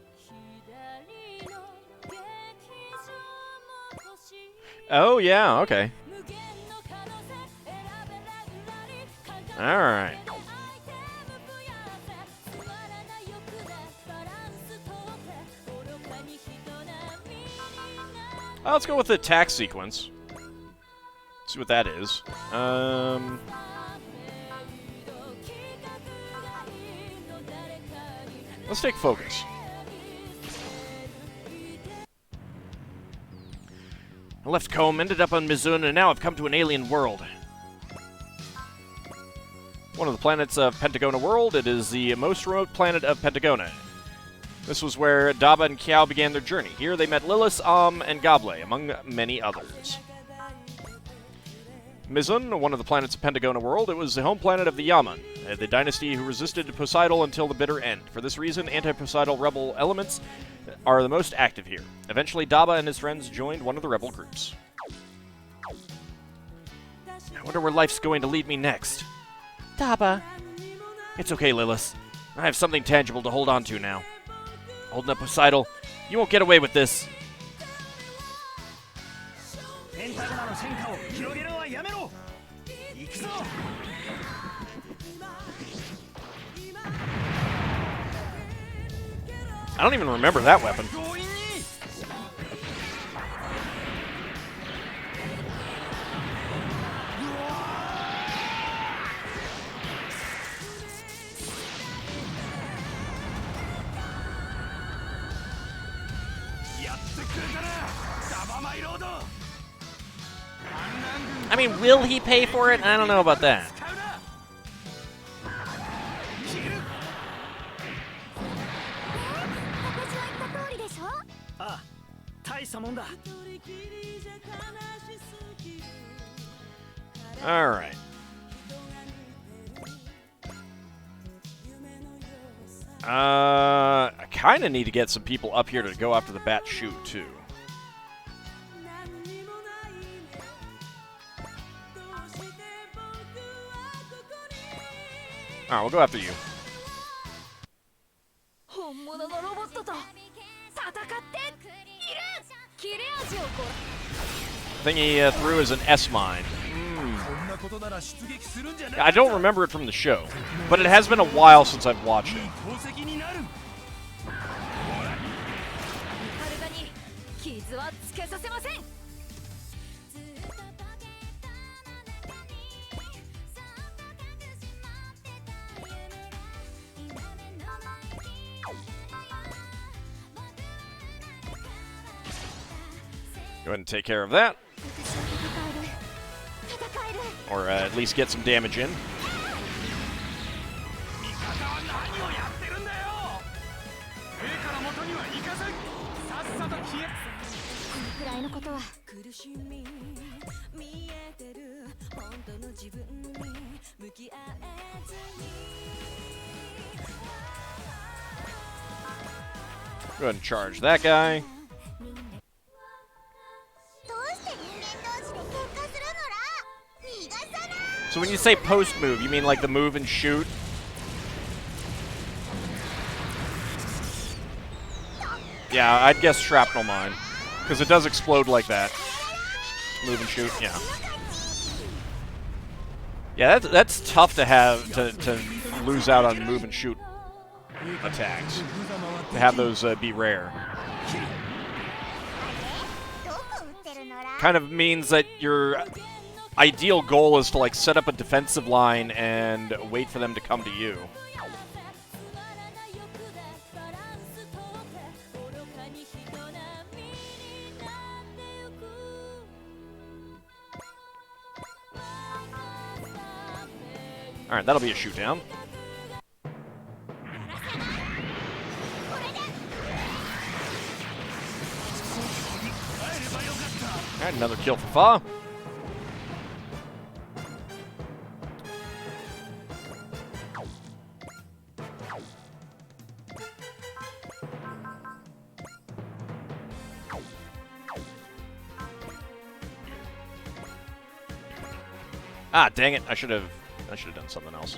Oh, yeah, okay. Alright. Let's go with the attack sequence. See what that is. Let's take focus. I left Combe, ended up on Mizun, and now I've come to an alien world. One of the planets of Pentagona World. It is the most remote planet of Pentagona. This was where Daba and Kiao began their journey. Here they met Lilith, and Gable, among many others. Mizun, one of the planets of Pentagona World, it was the home planet of the Yaman, the dynasty who resisted Poseidon until the bitter end. For this reason, anti-Poseidon rebel elements are the most active here. Eventually, Daba and his friends joined one of the rebel groups. I wonder where life's going to lead me next. Daba. It's okay, Lilith. I have something tangible to hold on to now. Holding up Poseidon, you won't get away with this. I don't even remember that weapon. I mean, will he pay for it? I don't know about that. All right. I kind of need to get some people up here to go after the bat shoot, too. Alright, we'll go after you. The thing he threw is an S-mine. I don't remember it from the show, but it has been a while since I've watched it. Go ahead and take care of that. Or at least get some damage in. Go ahead and charge that guy. So when you say post-move, you mean like the move and shoot? Yeah, I'd guess shrapnel mine. Because it does explode like that. Move and shoot, yeah. Yeah, that's tough to have, to lose out on move and shoot attacks. To have those be rare. Kind of means that your ideal goal is to like set up a defensive line and wait for them to come to you. Alright, that'll be a shoot down. Alright, another kill for Fa. Ah, dang it. I should have done something else.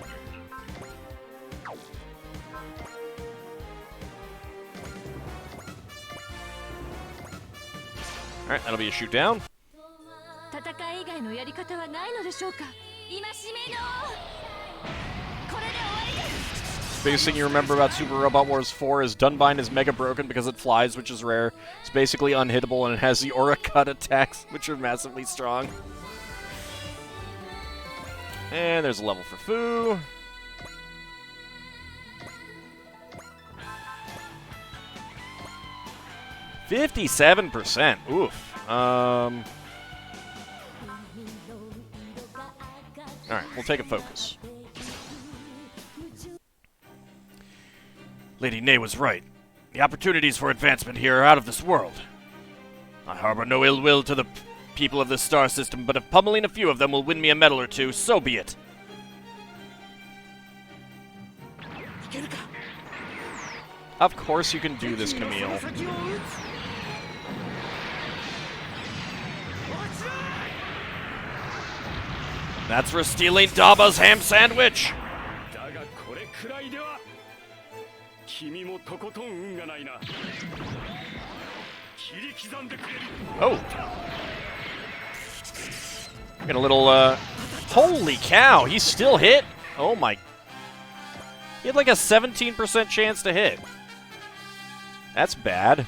Alright, that'll be a shoot down. Biggest thing you remember about Super Robot Wars 4 is Dunbine is mega broken because it flies, which is rare. It's basically unhittable, and it has the Aura Cut attacks, which are massively strong. And there's a level for Fu. $57%. Oof. Alright, we'll take a focus. Lady Ney was right. The opportunities for advancement here are out of this world. I harbor no ill will to the people of this star system, but if pummeling a few of them will win me a medal or two, so be it. Of course you can do this, Camille. That's for stealing Daba's ham sandwich! Oh! Got a little, holy cow, he's still hit? Oh my... He had like a 17% chance to hit. That's bad.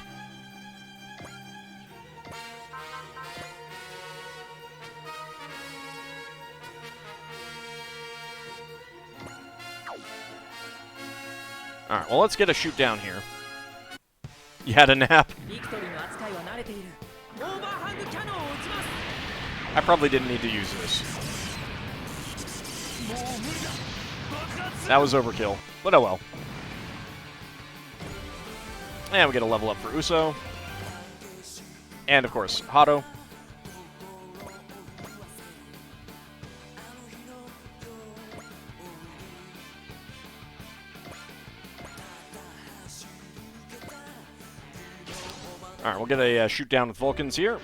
Alright, well, let's get a shoot down here. You had a nap? I probably didn't need to use this. That was overkill, but oh well. And we get a level up for Uso. And, of course, Hato. Alright, we'll get a shoot down with Vulcans here.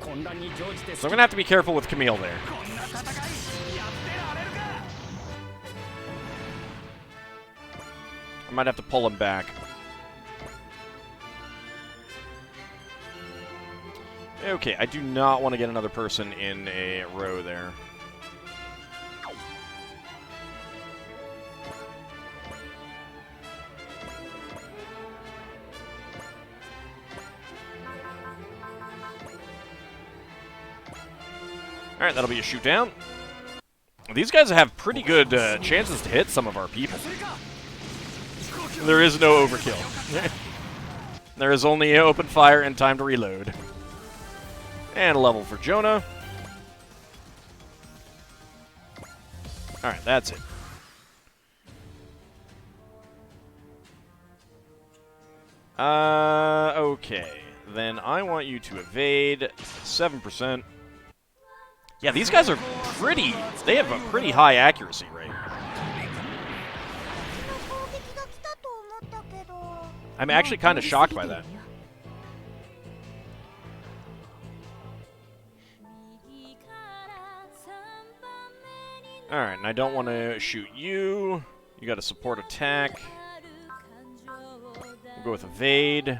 So I'm going to have to be careful with Camille there. I might have to pull him back. Okay, I do not want to get another person in a row there. Alright, that'll be a shoot down. These guys have pretty good chances to hit some of our people. There is no overkill. There is only open fire and time to reload. And a level for Jonah. Alright, that's it. Okay. Then I want you to evade 7%. Yeah, these guys are pretty... They have a pretty high accuracy rate. I'm actually kind of shocked by that. Alright, and I don't want to shoot you. You got a support attack. We'll go with evade.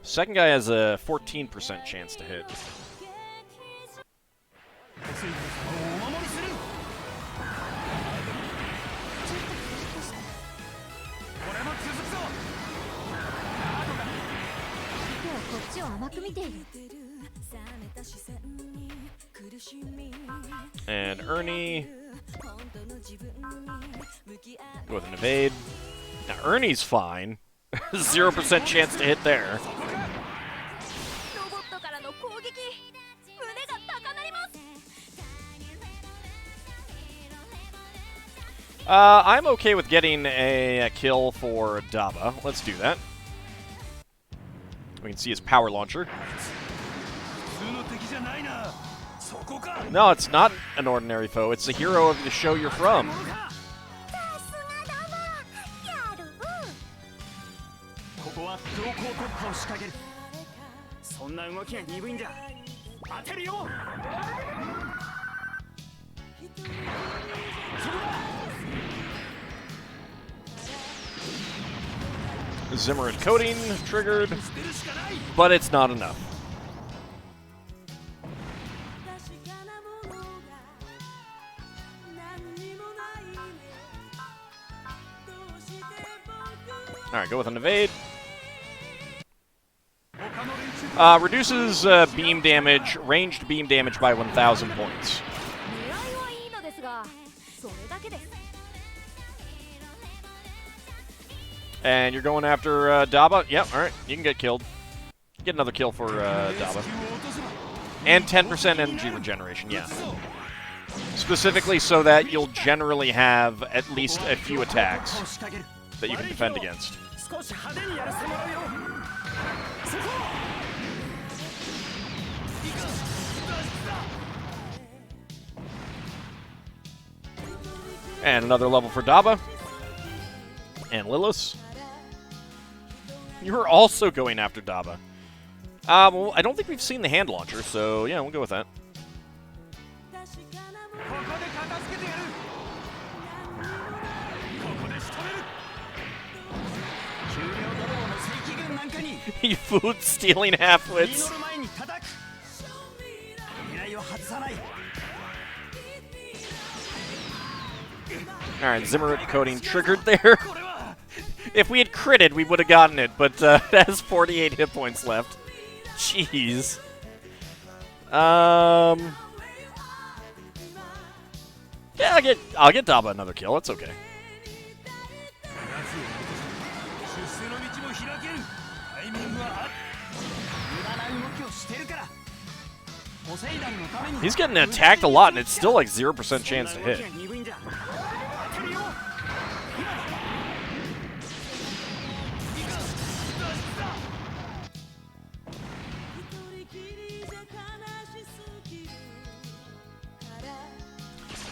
Second guy has a 14% chance to hit. And Ernie. Go with an evade. Now Ernie's fine. 0% chance to hit there. I'm okay with getting a kill for Daba. Let's do that. We can see his power launcher. No, it's not an ordinary foe. It's the hero of the show you're from. Zimmerit coating triggered, but it's not enough. Alright, go with an evade. Reduces beam damage, ranged beam damage by 1,000 points. And you're going after Daba? Yep, alright, you can get killed. Get another kill for Daba. And 10% energy regeneration, yeah. Specifically so that you'll generally have at least a few attacks that you can defend against. And another level for Daba. And Lilith. You're also going after Daba. Well, I don't think we've seen the hand launcher, so yeah, we'll go with that. You food stealing half-wits. Alright, Zimmerit coating triggered there. If we had critted, we would have gotten it, but it has 48 hit points left. Jeez. Yeah, I'll get Daba another kill. It's okay. He's getting attacked a lot, and it's still like 0% chance to hit.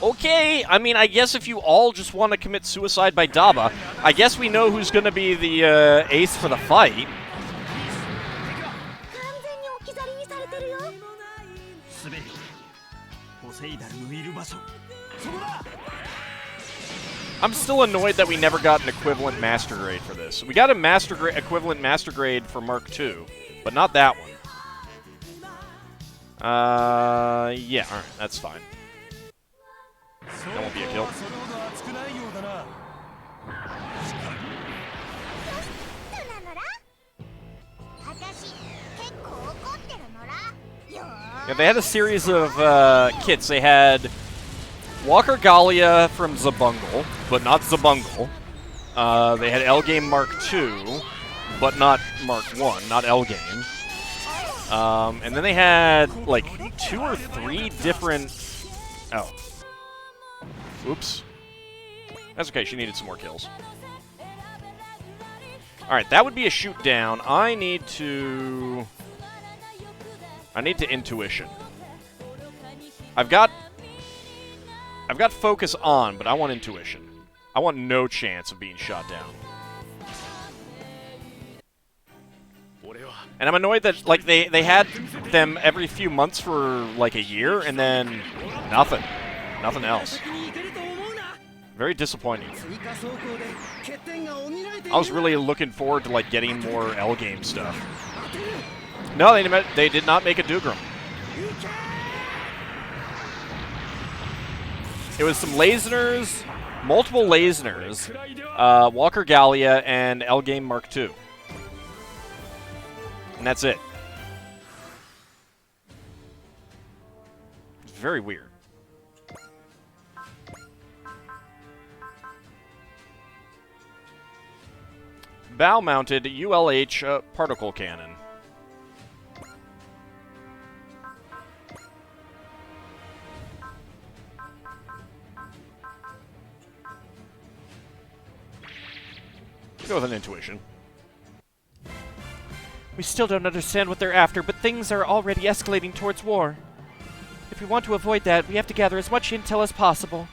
Okay, I mean, I guess if you all just want to commit suicide by Daba, I guess we know who's going to be the ace for the fight. I'm still annoyed that we never got an equivalent master grade for this. We got a equivalent master grade for Mark II, but not that one. Yeah, alright, that's fine. That won't be a kill. Yeah, they had a series of kits. They had Walker Gallia from Zabungle, but not Zabungle. They had L-Gaim Mark II, but not Mark I, not L-Gaim. And then they had, like, 2 or 3 different... Oh. Oops. That's okay, she needed some more kills. Alright, that would be a shoot down. I need to intuition. I've got focus on, but I want intuition. I want no chance of being shot down. And I'm annoyed that, like, they had them every few months for, like, a year, and then nothing. Nothing else. Very disappointing. I was really looking forward to, like, getting more L-Gaim stuff. No, they did not make a Dougram. It was some Laserners, multiple Laserners, Walker Gallia, and L-Gaim Mark II. And that's it. It's very weird. Bow-mounted ULH particle cannon. Go with an intuition. We still don't understand what they're after, but things are already escalating towards war. If we want to avoid that, we have to gather as much intel as possible.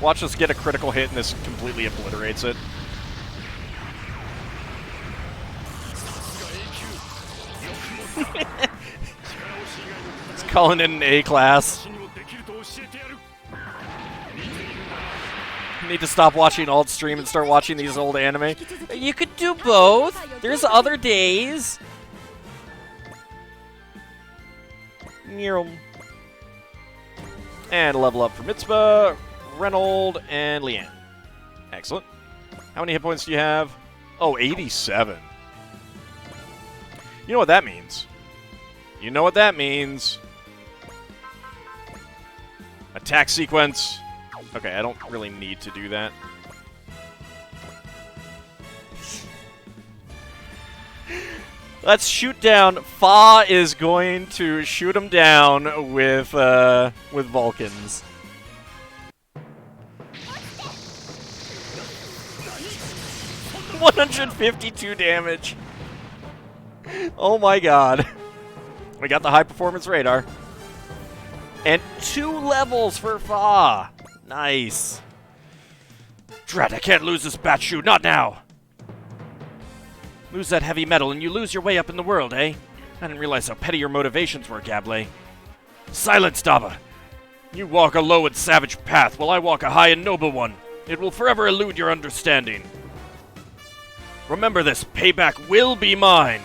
Watch us get a critical hit and this completely obliterates it. It's calling it an A class. Need to stop watching AuldStream and start watching these old anime. You could do both. There's other days. And level up for Mitzvah, Reynold, and Leanne. Excellent. How many hit points do you have? Oh, 87. You know what that means. You know what that means. Attack sequence. Okay, I don't really need to do that. Let's shoot down. Fa is going to shoot him down with Vulcans. $152 damage. Oh my god. We got the high performance radar. And 2 levels for Fa. Nice. Drat, I can't lose this bat shoe. Not now. Lose that heavy metal and you lose your way up in the world, eh? I didn't realize how petty your motivations were, Gable. Silence, Daba. You walk a low and savage path, while I walk a high and noble one. It will forever elude your understanding. Remember this, payback will be mine.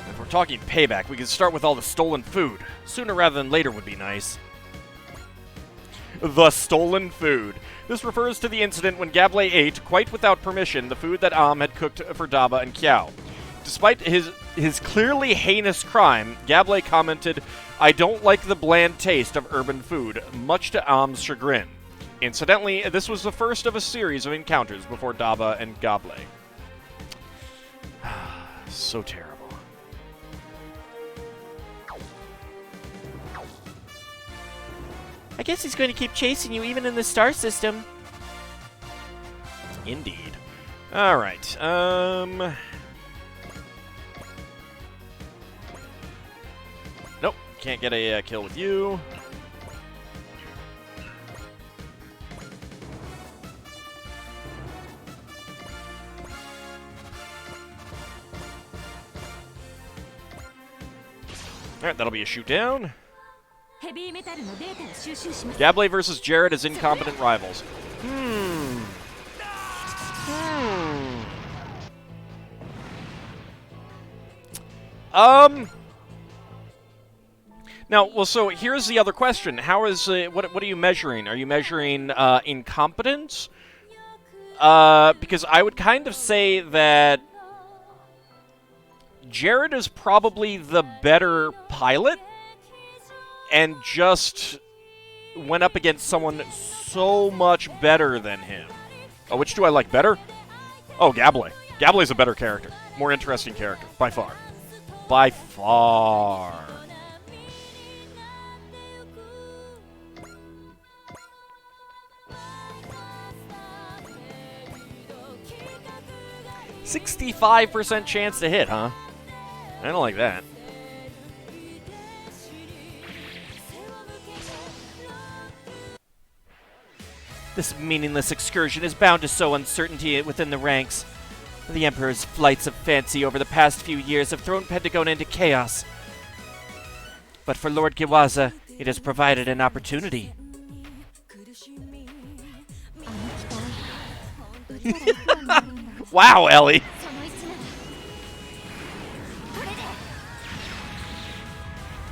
If we're talking payback, we can start with all the stolen food. Sooner rather than later would be nice. The stolen food. This refers to the incident when Gable ate, quite without permission, the food that had cooked for Daba and Kiao. Despite his clearly heinous crime, Gable commented, "I don't like the bland taste of urban food," much to Am's chagrin. Incidentally, this was the first of a series of encounters before Daba and Gable. So terrible. I guess he's going to keep chasing you even in the star system. Indeed. Alright, can't get a kill with you. Alright, that'll be a shoot down. Gablé versus Jared as incompetent rivals. Now, well, so here's the other question. How is what are you measuring? Are you measuring incompetence? Because I would kind of say that Jared is probably the better pilot and just went up against someone so much better than him. Oh, which do I like better? Oh, Gablé. Gablé's a better character. More interesting character, by far. By far. %65% chance to hit, huh? I don't like that. This meaningless excursion is bound to sow uncertainty within the ranks. The Emperor's flights of fancy over the past few years have thrown Pentagon into chaos. But for Lord Giwaza, it has provided an opportunity. Wow, Ellie!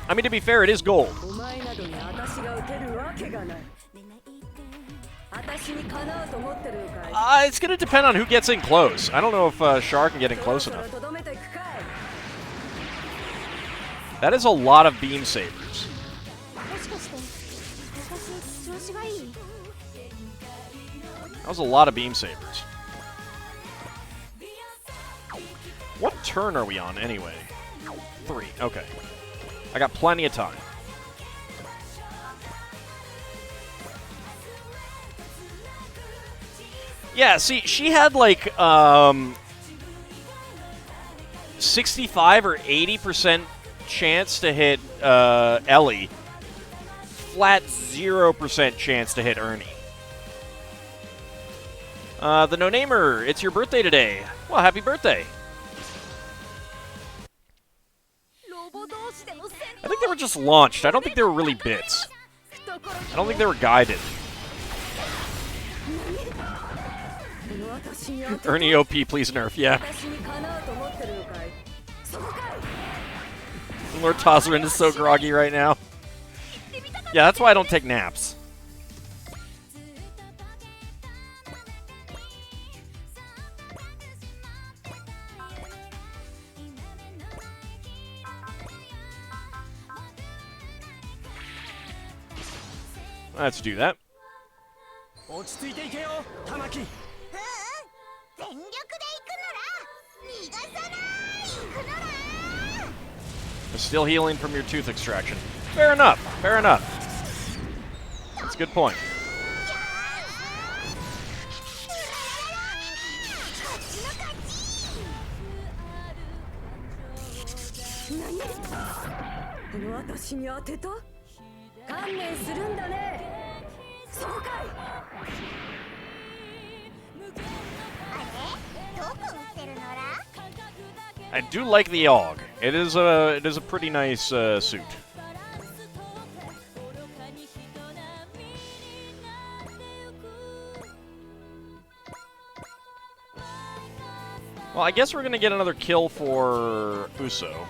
I mean, to be fair, it is gold. It's going to depend on who gets in close. I don't know if Char can get in close enough. That is a lot of beam sabers. That was a lot of beam sabers. What turn are we on, anyway? 3. Okay. I got plenty of time. Yeah, see, she had like 65 or 80% chance to hit Ellie. Flat 0% chance to hit Ernie. The no-namer, it's your birthday today. Well, happy birthday. I think they were just launched. I don't think they were really bits. I don't think they were guided. Ernie OP, please nerf, yeah. Lord Tozrin is so groggy right now. Yeah, that's why I don't take naps. Let's do that. We're still healing from your tooth extraction. Fair enough. Fair enough. That's a good point. I do like the AUG. It is a pretty nice suit. Well, I guess we're gonna get another kill for Uso.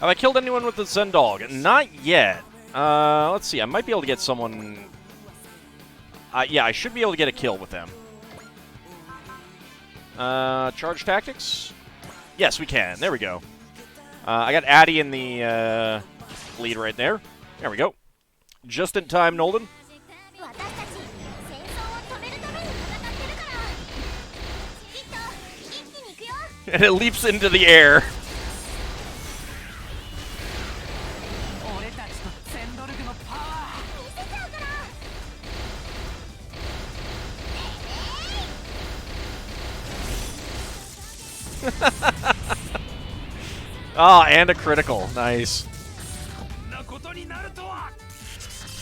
Have I killed anyone with the Zendog? Not yet. Let's see. I might be able to get someone... yeah, I should be able to get a kill with them. Charge tactics? Yes, we can. There we go. I got Addy in the lead right there. There we go. Just in time, Nolden. And it leaps into the air. Ah, and a critical. Nice. I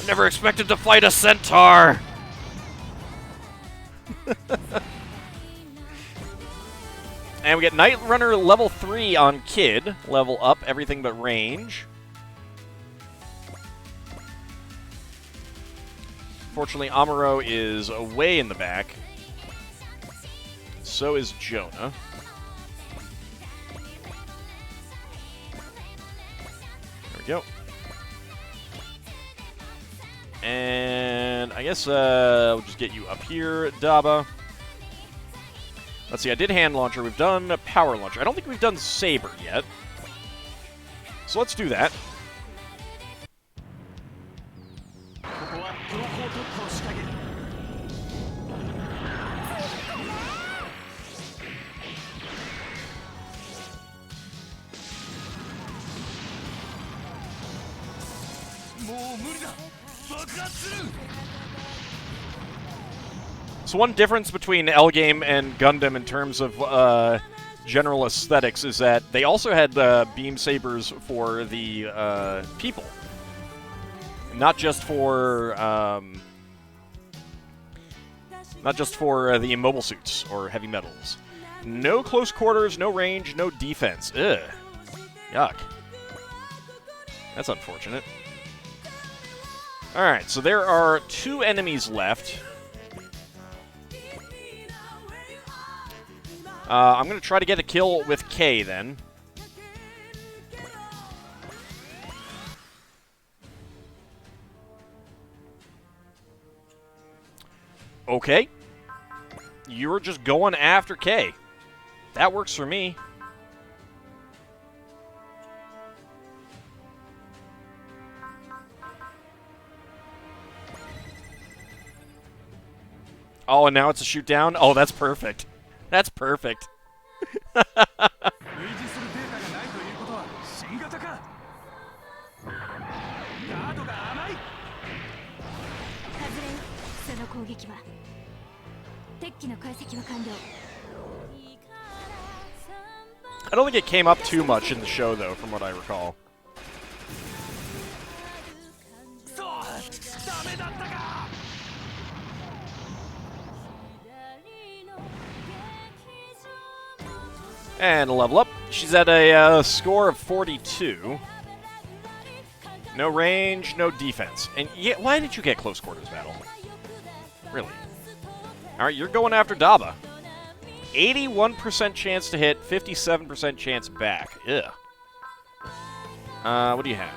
never expected to fight a centaur. And we get Night Runner level 3 on Kid. Level up everything but range. Fortunately, Amuro is way in the back. So is Jonah. There we go. And I guess we'll just get you up here, Daba. Let's see, I did hand launcher. We've done a power launcher. I don't think we've done saber yet. So let's do that. So one difference between L-Gaim and Gundam in terms of general aesthetics is that they also had beam sabers for the people, not just for the mobile suits or heavy metals. No close quarters, no range, no defense. Ugh, yuck. That's unfortunate. All right, so there are 2 enemies left. I'm going to try to get a kill with K, then. Okay. You're just going after K. That works for me. Oh, and now it's a shoot down? Oh, that's perfect. That's perfect. I don't think it came up too much in the show, though, from what I recall. And a level up. She's at a score of 42. No range, no defense. And yeah, why did you get close quarters battle? Really? Alright, you're going after Daba. 81% chance to hit, 57% chance back. Ugh. What do you have?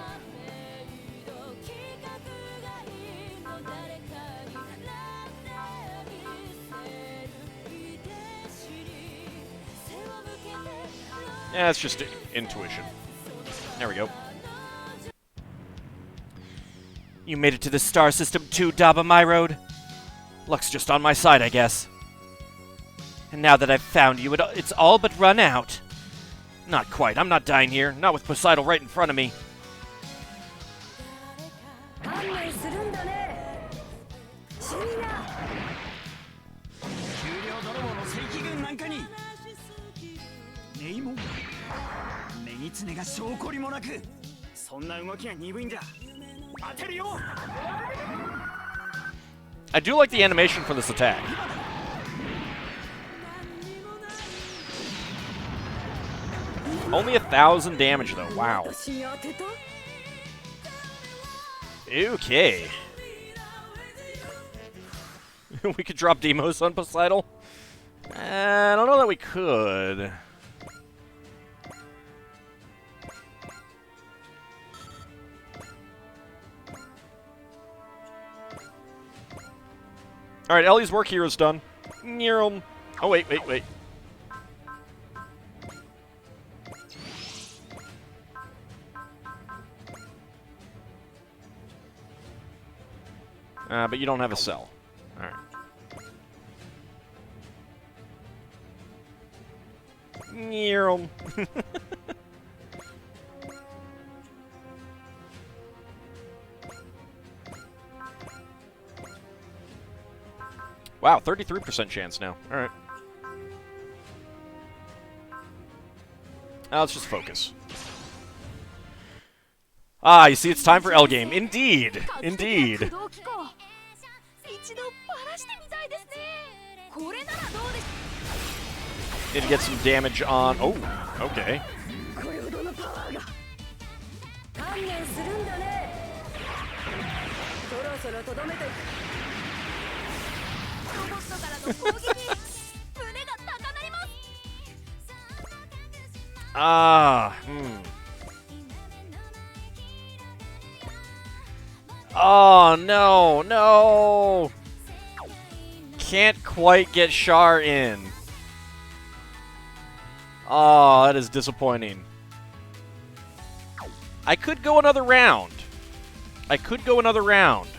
Yeah, it's just intuition. There we go. You made it to the star system too, Daba My Road. Luck's just on my side, I guess. And now that I've found you, it's all but run out. Not quite. I'm not dying here. Not with Poseidon right in front of me. I do like the animation for this attack. Only 1,000 damage, though. Wow. Okay. We could drop Demos on Poseidon? I don't know that we could. Alright, Ellie's work here is done. Oh, wait. But you don't have a cell. Alright. Near 'em. Wow, 33% chance now. Alright. Now let's just focus. Ah, you see, it's time for L-Gaim. Indeed! Indeed! Need to get some damage on... Oh, okay. Oh, no, no! Can't quite get Char in. Oh, that is disappointing. I could go another round. I could go another round.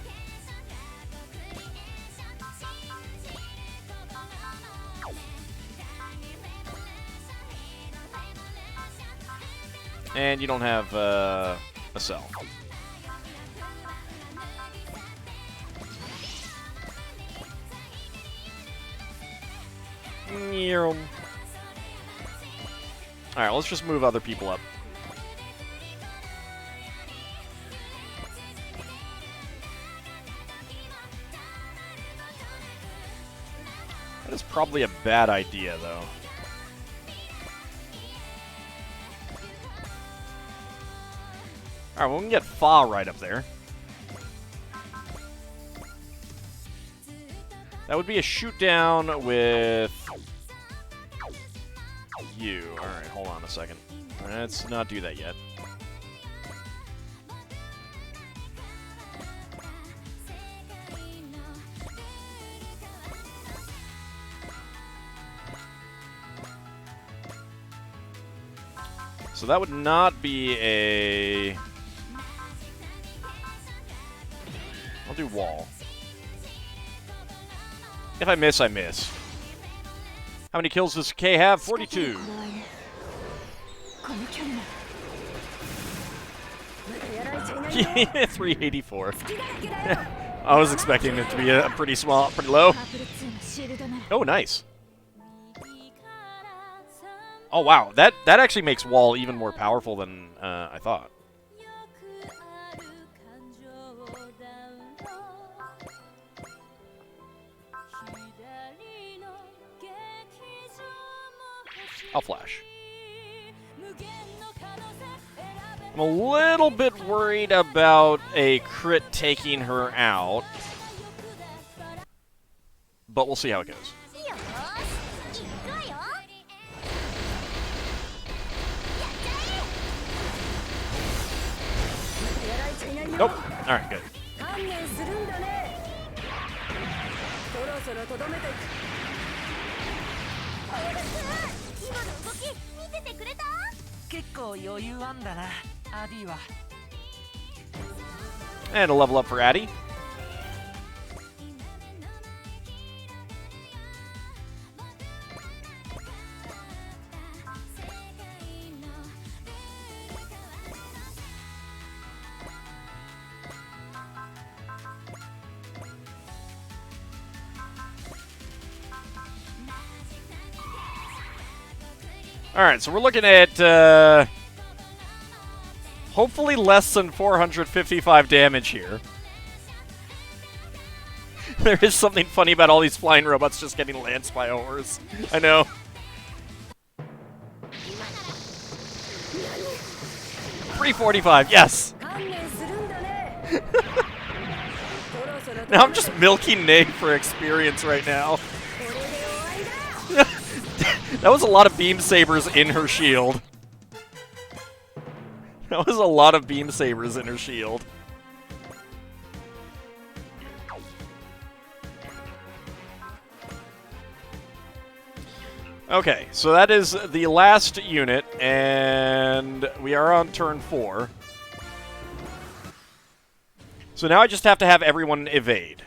And you don't have a cell. Alright, let's just move other people up. That is probably a bad idea, though. Alright, well, we can get Fa right up there. That would be a shoot down with you. Alright, hold on a second. Let's not do that yet. So that would not be a... I'll do wall. If I miss, I miss. How many kills does K have? 42. 384. I was expecting it to be a pretty small, pretty low. Oh, nice. Oh, wow. That actually makes wall even more powerful than I thought. I'll flash. I'm a little bit worried about a crit taking her out, but we'll see how it goes. Nope. Alright, good. And a level up for Addy. Alright, so we're looking at hopefully less than 455 damage here. There is something funny about all these flying robots just getting lanced by a horse. I know. $345, yes! Now I'm just milking Nate for experience right now. That was a lot of beam sabers in her shield. That was a lot of beam sabers in her shield. Okay, so that is the last unit, and we are on turn 4. So now I just have to have everyone evade.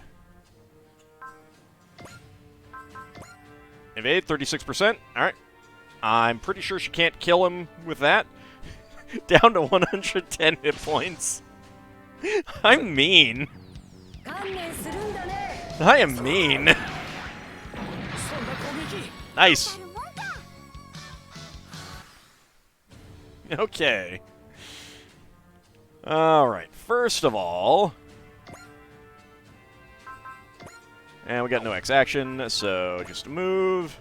Evade, 36%. Alright. I'm pretty sure she can't kill him with that. Down to 110 hit points. I'm mean. I am mean. Nice. Okay. Alright, first of all... And we got no X action, so just a move.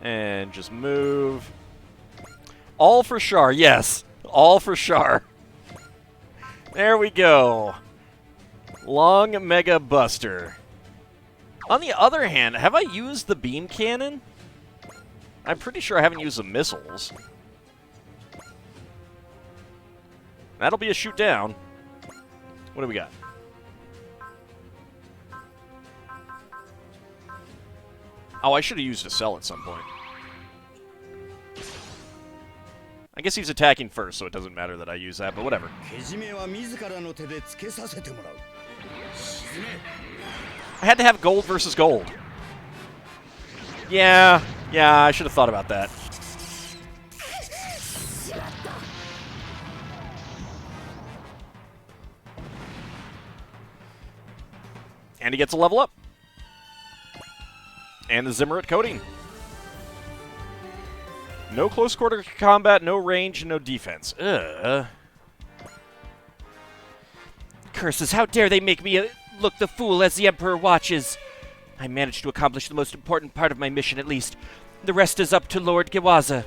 And just move. All for Char, yes. All for Char. There we go. Long Mega Buster. On the other hand, have I used the beam cannon? I'm pretty sure I haven't used the missiles. That'll be a shoot down. What do we got? Oh, I should have used a cell at some point. I guess he's attacking first, so it doesn't matter that I use that, but whatever. I had to have gold versus gold. Yeah, I should have thought about that. And he gets a level up. And the Zimmerit coating. No close quarter combat, no range, no defense. Curses, how dare they make me look the fool as the Emperor watches. I managed to accomplish the most important part of my mission, at least. The rest is up to Lord Gewaza.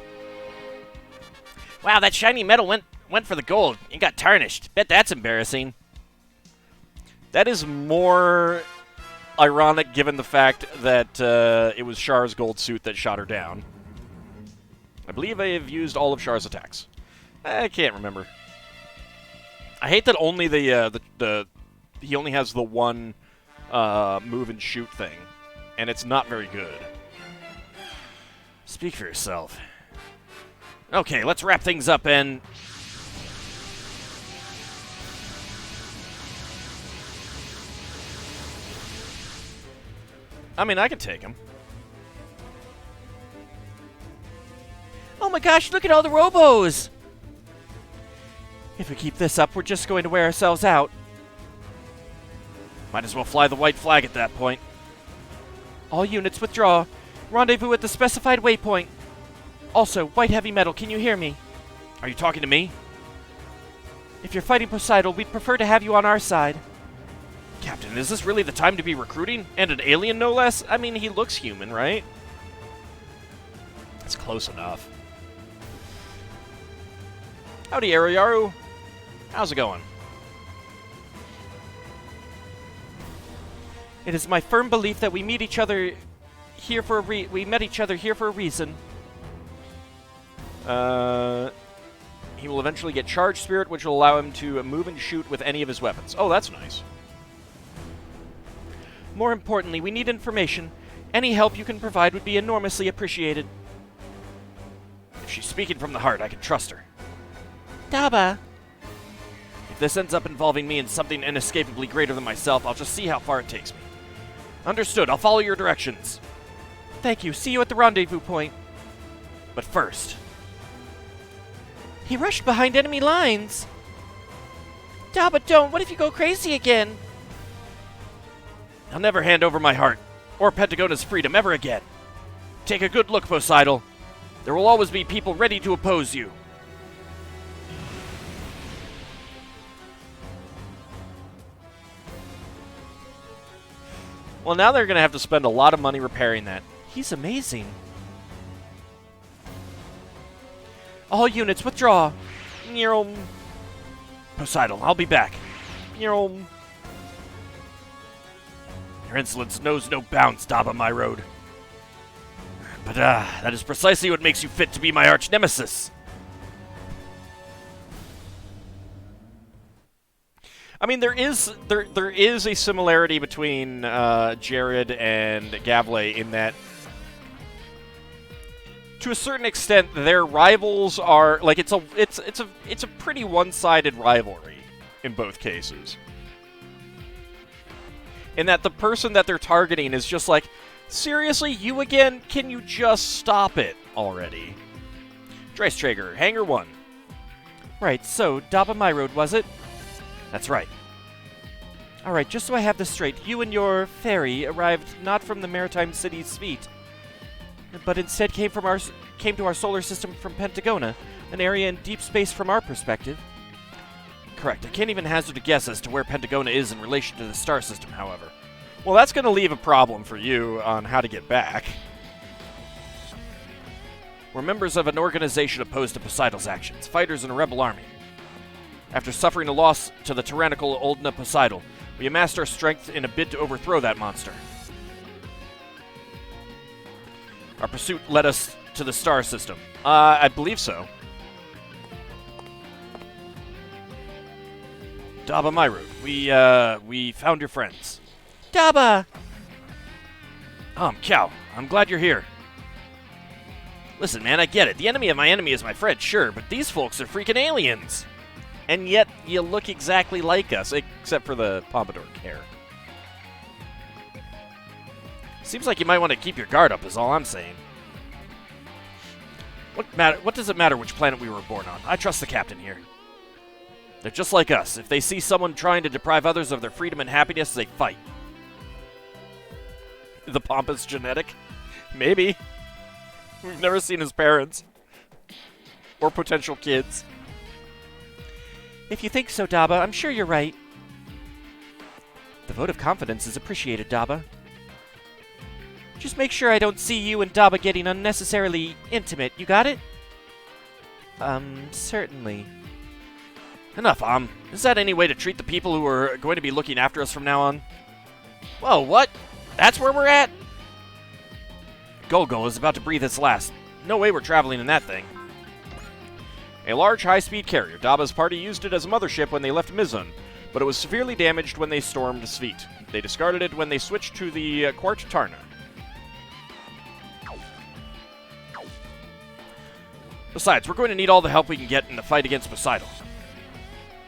Wow, that shiny metal went for the gold and got tarnished. Bet that's embarrassing. That is more ironic given the fact that it was Char's gold suit that shot her down. I believe I have used all of Char's attacks. I can't remember. I hate that only he only has the one move and shoot thing, and it's not very good. Speak for yourself. Okay, let's wrap things up and... I mean, I can take him. Oh my gosh, look at all the robos! If we keep this up, we're just going to wear ourselves out. Might as well fly the white flag at that point. All units withdraw. Rendezvous at the specified waypoint. Also, white heavy metal, can you hear me? Are you talking to me? If you're fighting Poseidon, we'd prefer to have you on our side. Captain, is this really the time to be recruiting? And an alien, no less? I mean, he looks human, right? That's close enough. Howdy, Ariyaru. How's it going? It is my firm belief that we met each other here for a reason. He will eventually get Charge Spirit, which will allow him to move and shoot with any of his weapons. Oh, that's nice. More importantly, we need information. Any help you can provide would be enormously appreciated. If she's speaking from the heart, I can trust her. Daba. If this ends up involving me in something inescapably greater than myself, I'll just see how far it takes me. Understood. I'll follow your directions. Thank you. See you at the rendezvous point. But first... He rushed behind enemy lines. Daba, don't. What if you go crazy again? I'll never hand over my heart, or Pentagona's freedom ever again. Take a good look, Poseidon. There will always be people ready to oppose you. Well, now they're going to have to spend a lot of money repairing that. He's amazing. All units, withdraw. Poseidon, I'll be back. Your insolence knows no bounds, Daba, my road. But, that is precisely what makes you fit to be my arch-nemesis. I mean, there is a similarity between Jared and Gavle in that, to a certain extent, their rivals are like it's a pretty one-sided rivalry in both cases. in that the person that they're targeting is just like, seriously, you again? Can you just stop it already? Traeger, Hangar 1. Right, so, Daba My Road, was it? That's right. Alright, just so I have this straight, you and your fairy arrived not from the Maritime City's fleet, but instead came to our solar system from Pentagona, an area in deep space from our perspective. Correct. I can't even hazard a guess as to where Pentagona is in relation to the star system, however. Well, that's going to leave a problem for you on how to get back. We're members of an organization opposed to Poseidon's actions, fighters in a rebel army. After suffering a loss to the tyrannical Oldna Poseidon, we amassed our strength in a bid to overthrow that monster. Our pursuit led us to the star system. I believe so. Daba My Road. We found your friends. Daba! Cow, I'm glad you're here. Listen, man, I get it. The enemy of my enemy is my friend, sure, but these folks are freaking aliens. And yet, you look exactly like us, except for the pompadour hair. Seems like you might want to keep your guard up, is all I'm saying. What does it matter which planet we were born on? I trust the captain here. They're just like us. If they see someone trying to deprive others of their freedom and happiness, they fight. The pompous genetic? Maybe. We've never seen his parents. Or potential kids. If you think so, Daba, I'm sure you're right. The vote of confidence is appreciated, Daba. Just make sure I don't see you and Daba getting unnecessarily intimate, you got it? Certainly. Enough, Is that any way to treat the people who are going to be looking after us from now on? Whoa, what? That's where we're at? Golgo is about to breathe its last. No way we're traveling in that thing. A large high-speed carrier. Daba's party used it as a mothership when they left Mizun, but it was severely damaged when they stormed Svit. They discarded it when they switched to the Quart Tarna. Besides, we're going to need all the help we can get in the fight against Poseidon.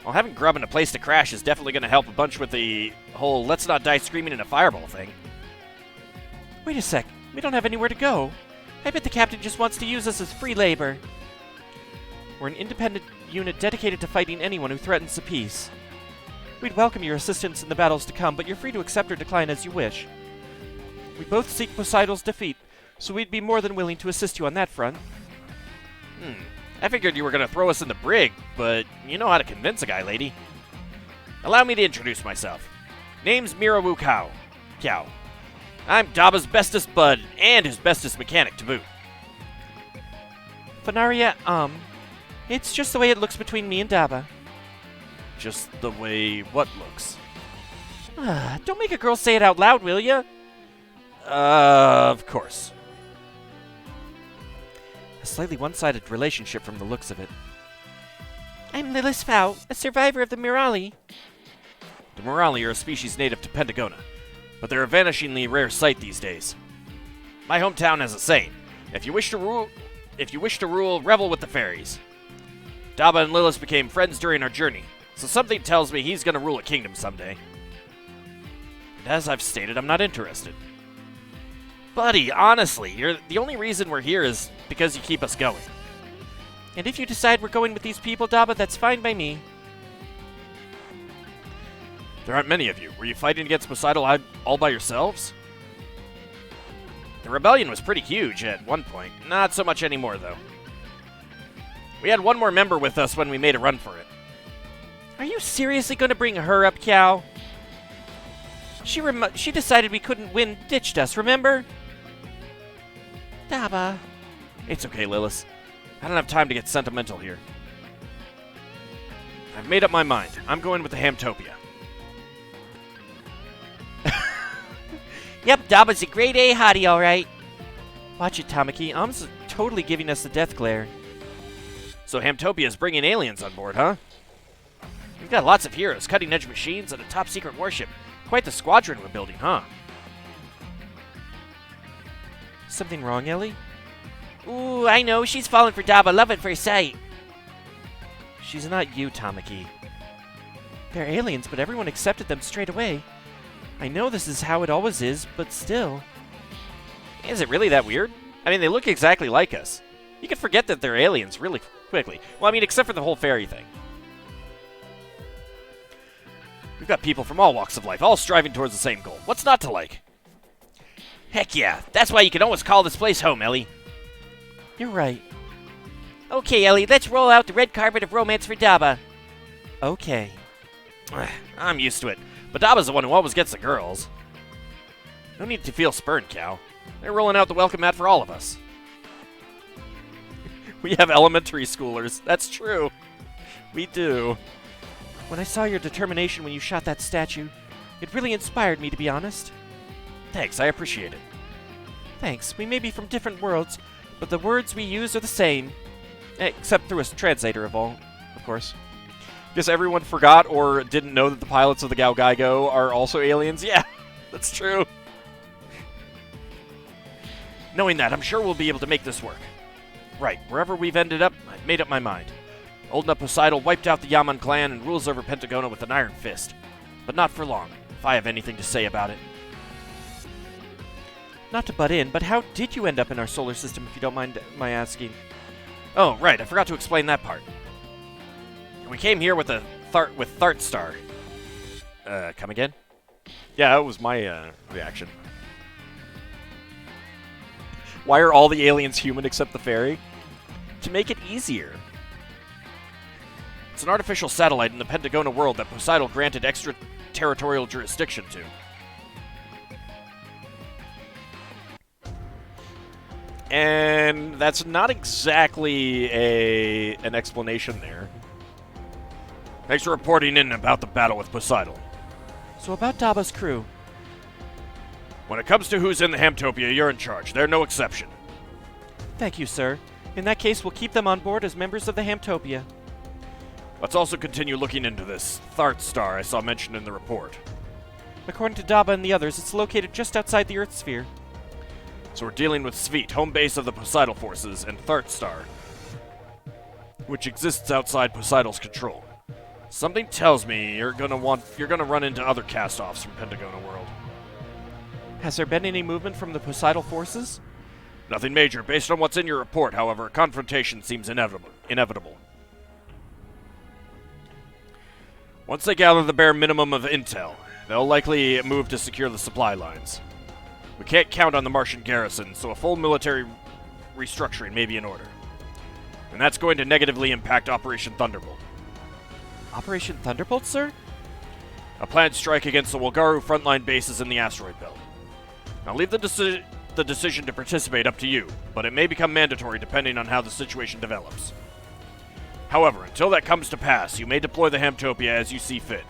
Well, having grub and a place to crash is definitely going to help a bunch with the whole let's not die screaming in a fireball thing. Wait a sec. We don't have anywhere to go. I bet the captain just wants to use us as free labor. We're an independent unit dedicated to fighting anyone who threatens the peace. We'd welcome your assistance in the battles to come, but you're free to accept or decline as you wish. We both seek Poseidon's defeat, so we'd be more than willing to assist you on that front. I figured you were going to throw us in the brig, but you know how to convince a guy, lady. Allow me to introduce myself. Name's Mirawu Kao. I'm Daba's bestest bud and his bestest mechanic to boot. Fanaria, it's just the way it looks between me and Daba. Just the way what looks? Don't make a girl say it out loud, will ya? Of course. A slightly one-sided relationship from the looks of it. I'm Lilis Fau, a survivor of the Mirali. The Mirali are a species native to Pentagona, but they're a vanishingly rare sight these days. My hometown has a saying: if you wish to rule, revel with the fairies. Daba and Lilis became friends during our journey, so something tells me he's going to rule a kingdom someday. And as I've stated, I'm not interested. Buddy, honestly, the only reason we're here is because you keep us going. And if you decide we're going with these people, Daba, that's fine by me. There aren't many of you. Were you fighting against Poseidon all by yourselves? The rebellion was pretty huge at one point. Not so much anymore, though. We had one more member with us when we made a run for it. Are you seriously going to bring her up, Cal? She decided we couldn't win, ditched us, remember? Daba. It's okay, Lilis. I don't have time to get sentimental here. I've made up my mind. I'm going with the Hamtopia. Yep, Daba's a grade A hottie, alright. Watch it, Tamaki. Am's totally giving us the death glare. So Hamtopia's bringing aliens on board, huh? We've got lots of heroes, cutting-edge machines, and a top-secret warship. Quite the squadron we're building, huh? Something wrong, Ellie? Ooh, I know. She's fallen for Daba. Love at first sight. She's not you, Tamaki. They're aliens, but everyone accepted them straight away. I know this is how it always is, but still. Is it really that weird? I mean, they look exactly like us. You can forget that they're aliens really quickly. Well, I mean, except for the whole fairy thing. We've got people from all walks of life, all striving towards the same goal. What's not to like? Heck yeah, that's why you can always call this place home, Ellie. You're right. Okay, Ellie, let's roll out the red carpet of romance for Daba. Okay. I'm used to it. But Daba's the one who always gets the girls. No need to feel spurned, Cow. They're rolling out the welcome mat for all of us. We have elementary schoolers. That's true. We do. When I saw your determination when you shot that statue, it really inspired me, to be honest. Thanks, I appreciate it. Thanks. We may be from different worlds, but the words we use are the same. Except through a translator of course. Guess everyone forgot or didn't know that the pilots of the L-Gaim are also aliens? Yeah, that's true. Knowing that, I'm sure we'll be able to make this work. Right, wherever we've ended up, I've made up my mind. Old Poseidon wiped out the Yaman clan and rules over Pentagona with an iron fist. But not for long, if I have anything to say about it. Not to butt in, but how did you end up in our solar system, if you don't mind my asking? Oh, right, I forgot to explain that part. We came here with Thartstar. Come again? Yeah, that was my reaction. Why are all the aliens human except the fairy? To make it easier. It's an artificial satellite in the Pentagona world that Poseidon granted extraterritorial jurisdiction to. And that's not exactly an explanation there. Thanks for reporting in about the battle with Poseidon. So about Daba's crew. When it comes to who's in the Hamtopia, you're in charge. They're no exception. Thank you, sir. In that case, we'll keep them on board as members of the Hamtopia. Let's also continue looking into this Thartstar I saw mentioned in the report. According to Daba and the others, it's located just outside the Earth sphere. So we're dealing with Svit, home base of the Poseidon forces, and Thartstar, which exists outside Poseidon's control. Something tells me you're gonna run into other cast-offs from Pentagona World. Has there been any movement from the Poseidon forces? Nothing major. Based on what's in your report, however, a confrontation seems inevitable. Once they gather the bare minimum of intel, they'll likely move to secure the supply lines. We can't count on the Martian garrison, so a full military restructuring may be in order. And that's going to negatively impact Operation Thunderbolt. Operation Thunderbolt, sir? A planned strike against the Walgaru frontline bases in the asteroid belt. I'll leave the decision to participate up to you, but it may become mandatory depending on how the situation develops. However, until that comes to pass, you may deploy the Hamtopia as you see fit.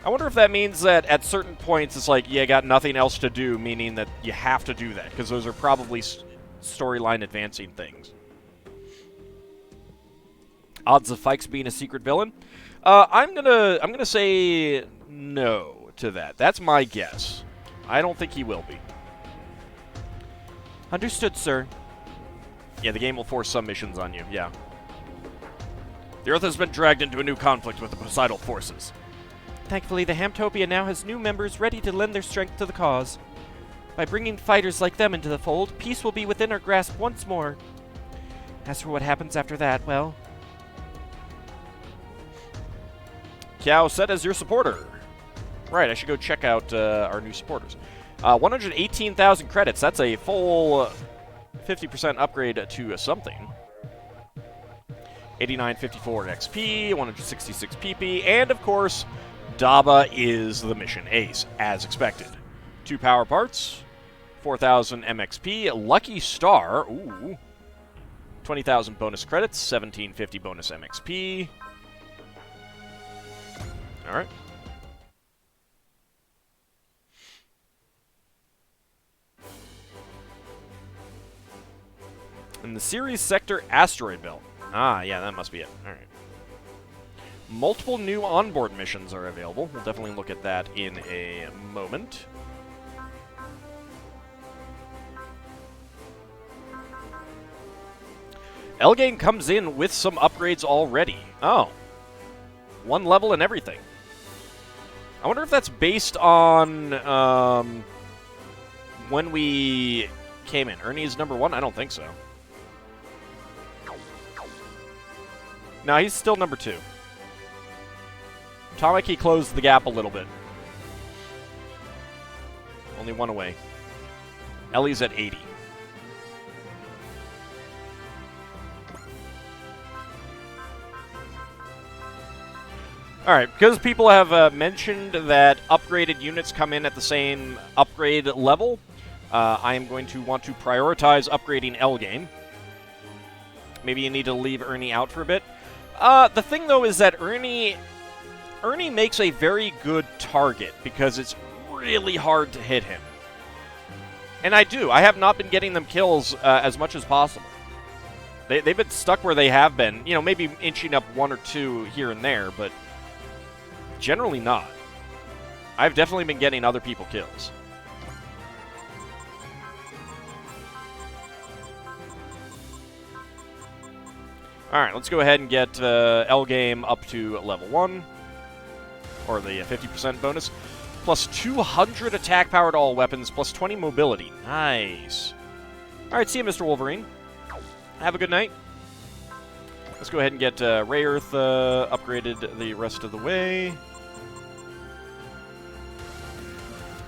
I wonder if that means that at certain points it's like you got nothing else to do, meaning that you have to do that, because those are probably storyline advancing things. Odds of Fikes being a secret villain? I'm gonna say no to that. That's my guess. I don't think he will be. Understood, sir. Yeah, the game will force some missions on you, yeah. The Earth has been dragged into a new conflict with the Poseidon forces. Thankfully, the Hamtopia now has new members ready to lend their strength to the cause. By bringing fighters like them into the fold, peace will be within our grasp once more. As for what happens after that, well... Kiao set as your supporter. Right, I should go check out our new supporters. 118,000 credits. That's a full 50% upgrade to something. 8954 XP, 166 PP, and of course, Daba is the mission ace, as expected. 2 power parts, 4,000 MXP, Lucky Star, ooh, 20,000 bonus credits, 1,750 bonus MXP. All right. In the Ceres Sector Asteroid Belt. Ah, yeah, that must be it. All right. Multiple new onboard missions are available. We'll definitely look at that in a moment. L-Gaim comes in with some upgrades already. Oh. 1 level and everything. I wonder if that's based on when we came in. Ernie is number 1? I don't think so. No, he's still number 2. Tamaki closed the gap a little bit. Only 1 away. Ellie's at 80. Alright, because people have mentioned that upgraded units come in at the same upgrade level, I am going to want to prioritize upgrading L-Gaim. Maybe you need to leave Ernie out for a bit. The thing, though, is that Ernie makes a very good target because it's really hard to hit him. And I have not been getting them kills as much as possible. They've been stuck where they have been, you know, maybe inching up 1 or 2 here and there, but generally not. I've definitely been getting other people kills. Alright, let's go ahead and get L-Gaim up to level 1. Or the 50% bonus. Plus 200 attack power to all weapons, plus 20 mobility. Nice. Alright, see you, Mr. Wolverine. Have a good night. Let's go ahead and get Ray Earth upgraded the rest of the way.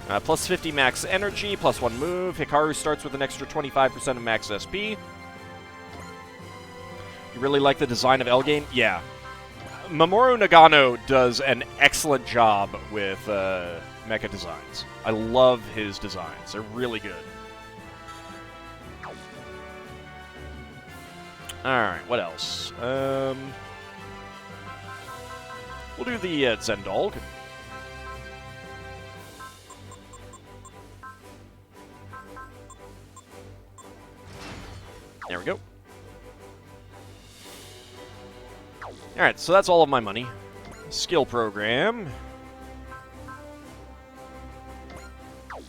Plus 50 max energy, plus 1 move. Hikaru starts with an extra 25% of max SP. You really like the design of L-Gaim? Yeah. Mamoru Nagano does an excellent job with mecha designs. I love his designs. They're really good. Alright, what else? We'll do the Zendalg. There we go. Alright, so that's all of my money. Skill program. I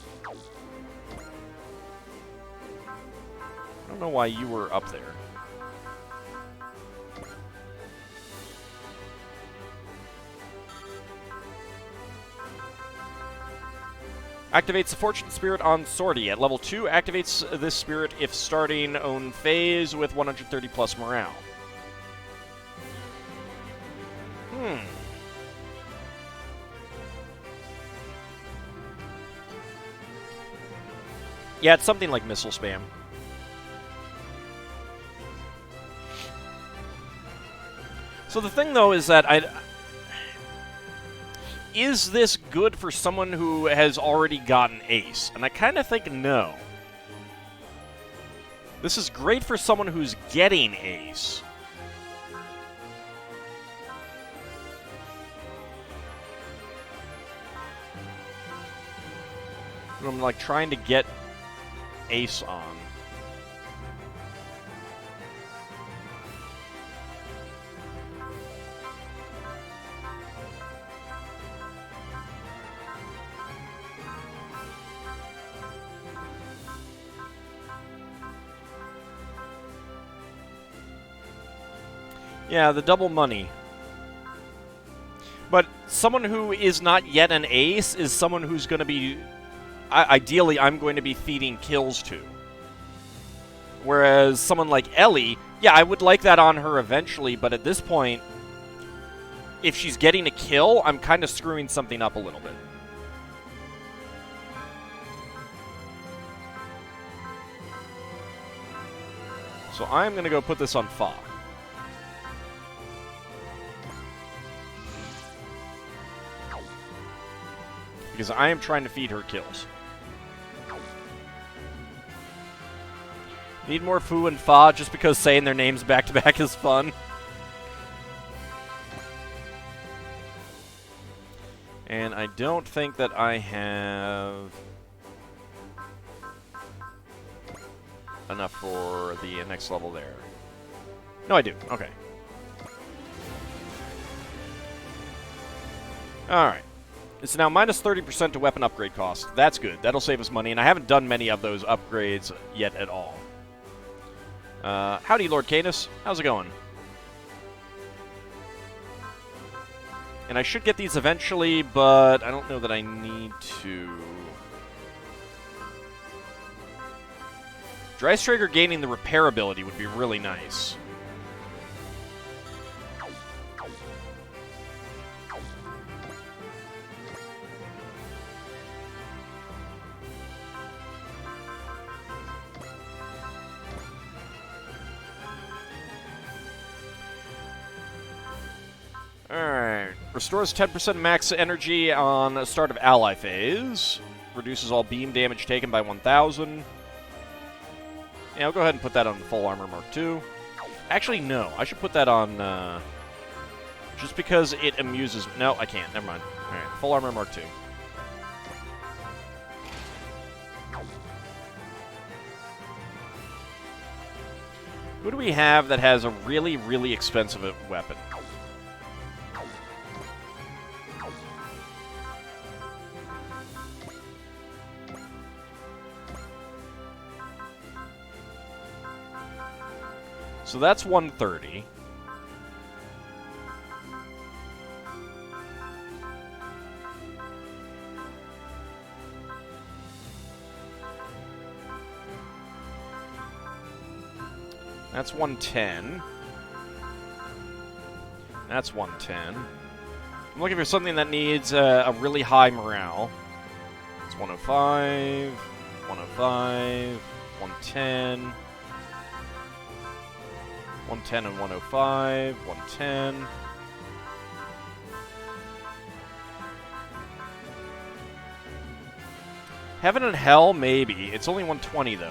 don't know why you were up there. Activates the Fortune Spirit on Sortie. At level 2, activates this spirit if starting own phase with 130 plus morale. Yeah, it's something like missile spam. So the thing, though, is that is this good for someone who has already gotten Ace? And I kind of think no. This is great for someone who's getting Ace. I'm like trying to get Ace on. Yeah, the double money. But someone who is not yet an ace is someone who's going to be... ideally, I'm going to be feeding kills to. Whereas someone like Ellie, yeah, I would like that on her eventually, but at this point, if she's getting a kill, I'm kind of screwing something up a little bit. So I'm going to go put this on Fa. Because I am trying to feed her kills. Need more Fu and Fa just because saying their names back-to-back is fun. And I don't think that I have enough for the next level there. No, I do. Okay. Alright. It's now minus 30% to weapon upgrade cost. That's good. That'll save us money, and I haven't done many of those upgrades yet at all. Howdy, Lord Canis. How's it going? And I should get these eventually, but I don't know that I need to. Dry Striker gaining the repair ability would be really nice. Alright. Restores 10% max energy on the start of ally phase. Reduces all beam damage taken by 1,000. Yeah, I'll go ahead and put that on Full Armor Mark II. Actually, no. I should put that on, just because it amuses... No, I can't. Never mind. Alright, Full Armor Mark II. Who do we have that has a really, really expensive weapon? So that's 130. That's 110. That's 110. I'm looking for something that needs a really high morale. It's 105, 105, 110. 110 and 105, 110. Heaven and Hell, maybe. It's only 120, though.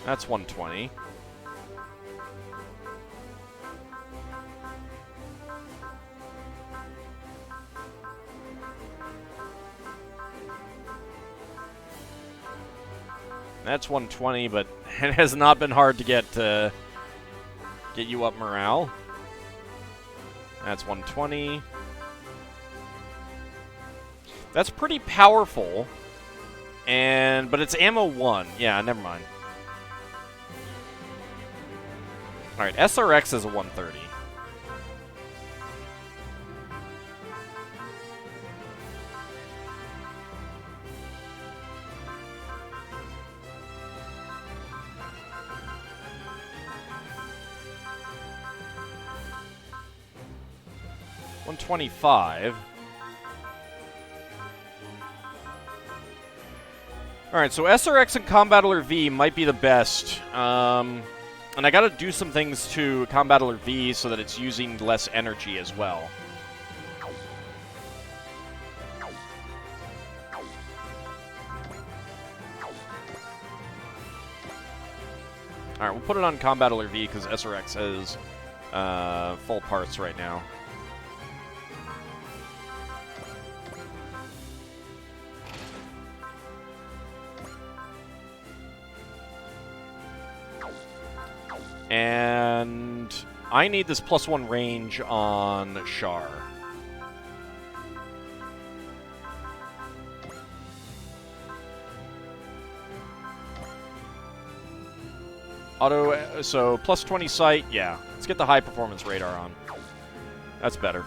That's 120. That's 120, but it has not been hard to get you up morale. That's 120. That's pretty powerful. But it's ammo 1. Yeah, never mind. Alright, SRX is a 130. $125. Alright, so SRX and Combattler V might be the best. And I gotta do some things to Combattler V so that it's using less energy as well. Alright, we'll put it on Combattler V because SRX has full parts right now. And I need this +1 range on Char. Auto, so +20 sight, yeah. Let's get the high performance radar on. That's better.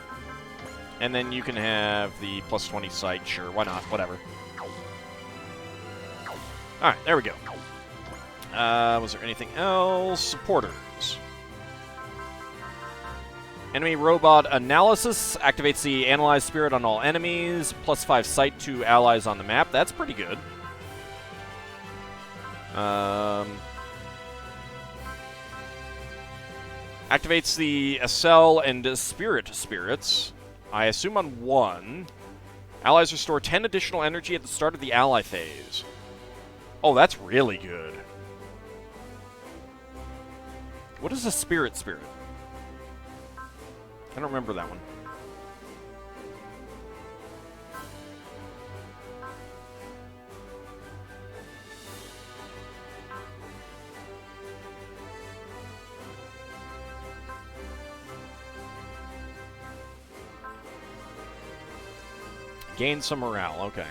And then you can have the +20 sight, sure, why not, whatever. Alright, there we go. Was there anything else? Supporters. Enemy robot analysis activates the analyze spirit on all enemies. +5 sight to allies on the map. That's pretty good. Activates the Acel and Spirit spirits. I assume on 1. Allies restore 10 additional energy at the start of the ally phase. Oh, that's really good. What is a spirit? I don't remember that one. Gain some morale, okay.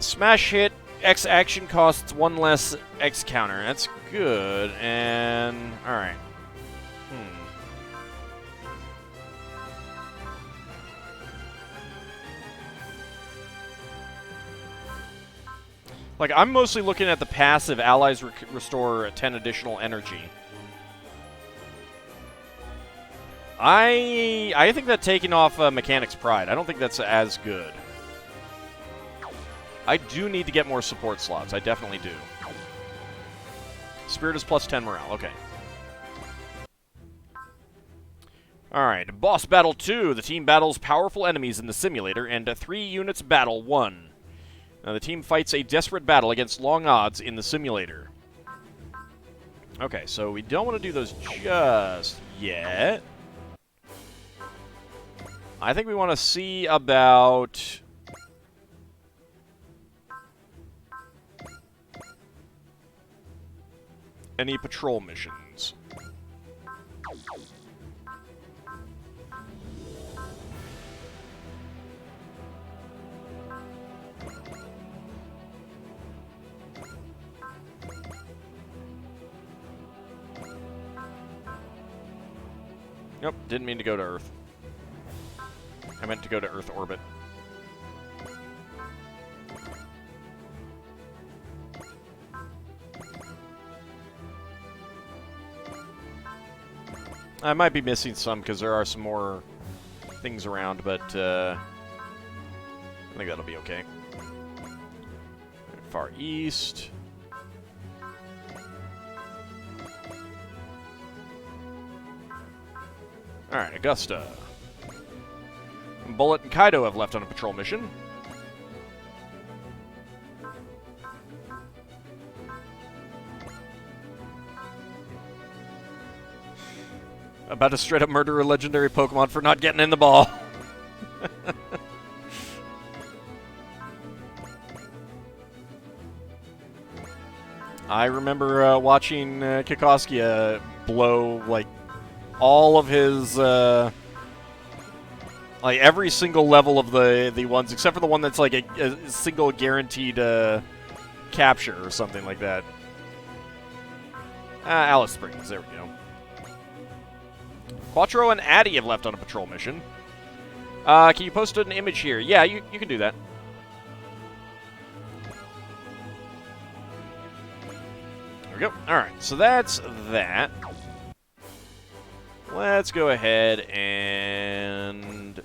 Smash hit, X action costs 1 less X counter. That's good, and... alright. Like, I'm mostly looking at the passive allies restore 10 additional energy. I think that taking off Mechanic's Pride, I don't think that's as good. I do need to get more support slots. I definitely do. Spirit is plus 10 morale. Okay. Alright, Boss Battle 2. The team battles powerful enemies in the simulator, and 3 units battle 1. Now, the team fights a desperate battle against long odds in the simulator. Okay, so we don't want to do those just yet. I think we want to see about... any patrol missions. Nope, didn't mean to go to Earth. I meant to go to Earth orbit. I might be missing some because there are some more things around, but I think that'll be okay. Far East. Alright, Augusta. Bullet and Kaido have left on a patrol mission. About to straight up murder a legendary Pokemon for not getting in the ball. I remember watching Kikoskia blow, like, all of his, like, every single level of the ones, except for the one that's, like, a single guaranteed capture or something like that. Alice Springs, there we go. Quattro and Addy have left on a patrol mission. Can you post an image here? Yeah, you can do that. There we go. Alright, so that's that. Let's go ahead and...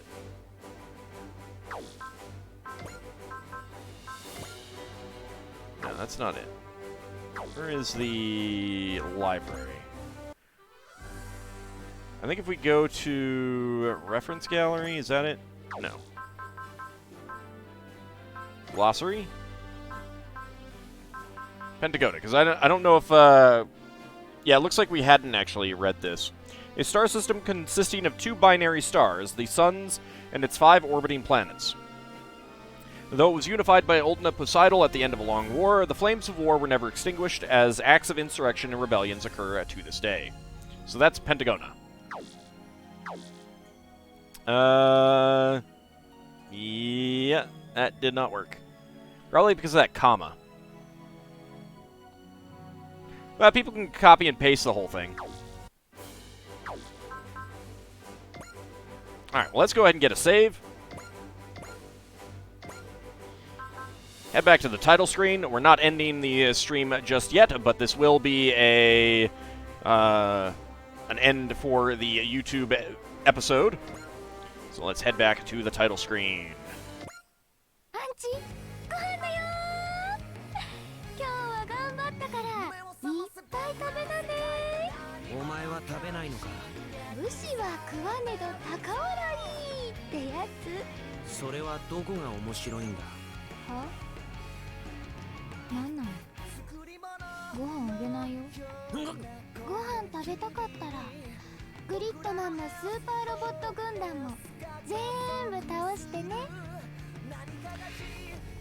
no, that's not it. Where is the library? I think if we go to reference gallery, is that it? No. Glossary? Pentagoda, because I don't know if... yeah, it looks like we hadn't actually read this. A star system consisting of 2 binary stars, the suns and its 5 orbiting planets. Though it was unified by Oldna Poseidal at the end of a long war, the flames of war were never extinguished, as acts of insurrection and rebellions occur to this day. So that's Pentagona. Yeah, that did not work. Probably because of that comma. Well, people can copy and paste the whole thing. Alright, well, let's go ahead and get a save. Head back to the title screen. We're not ending the stream just yet, but this will be a an end for the YouTube episode. So let's head back to the title screen.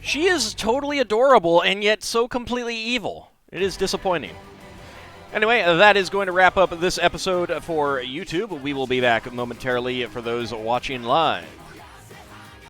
She is totally adorable and yet so completely evil. It is disappointing. Anyway, that is going to wrap up this episode for YouTube. We will be back momentarily for those watching live.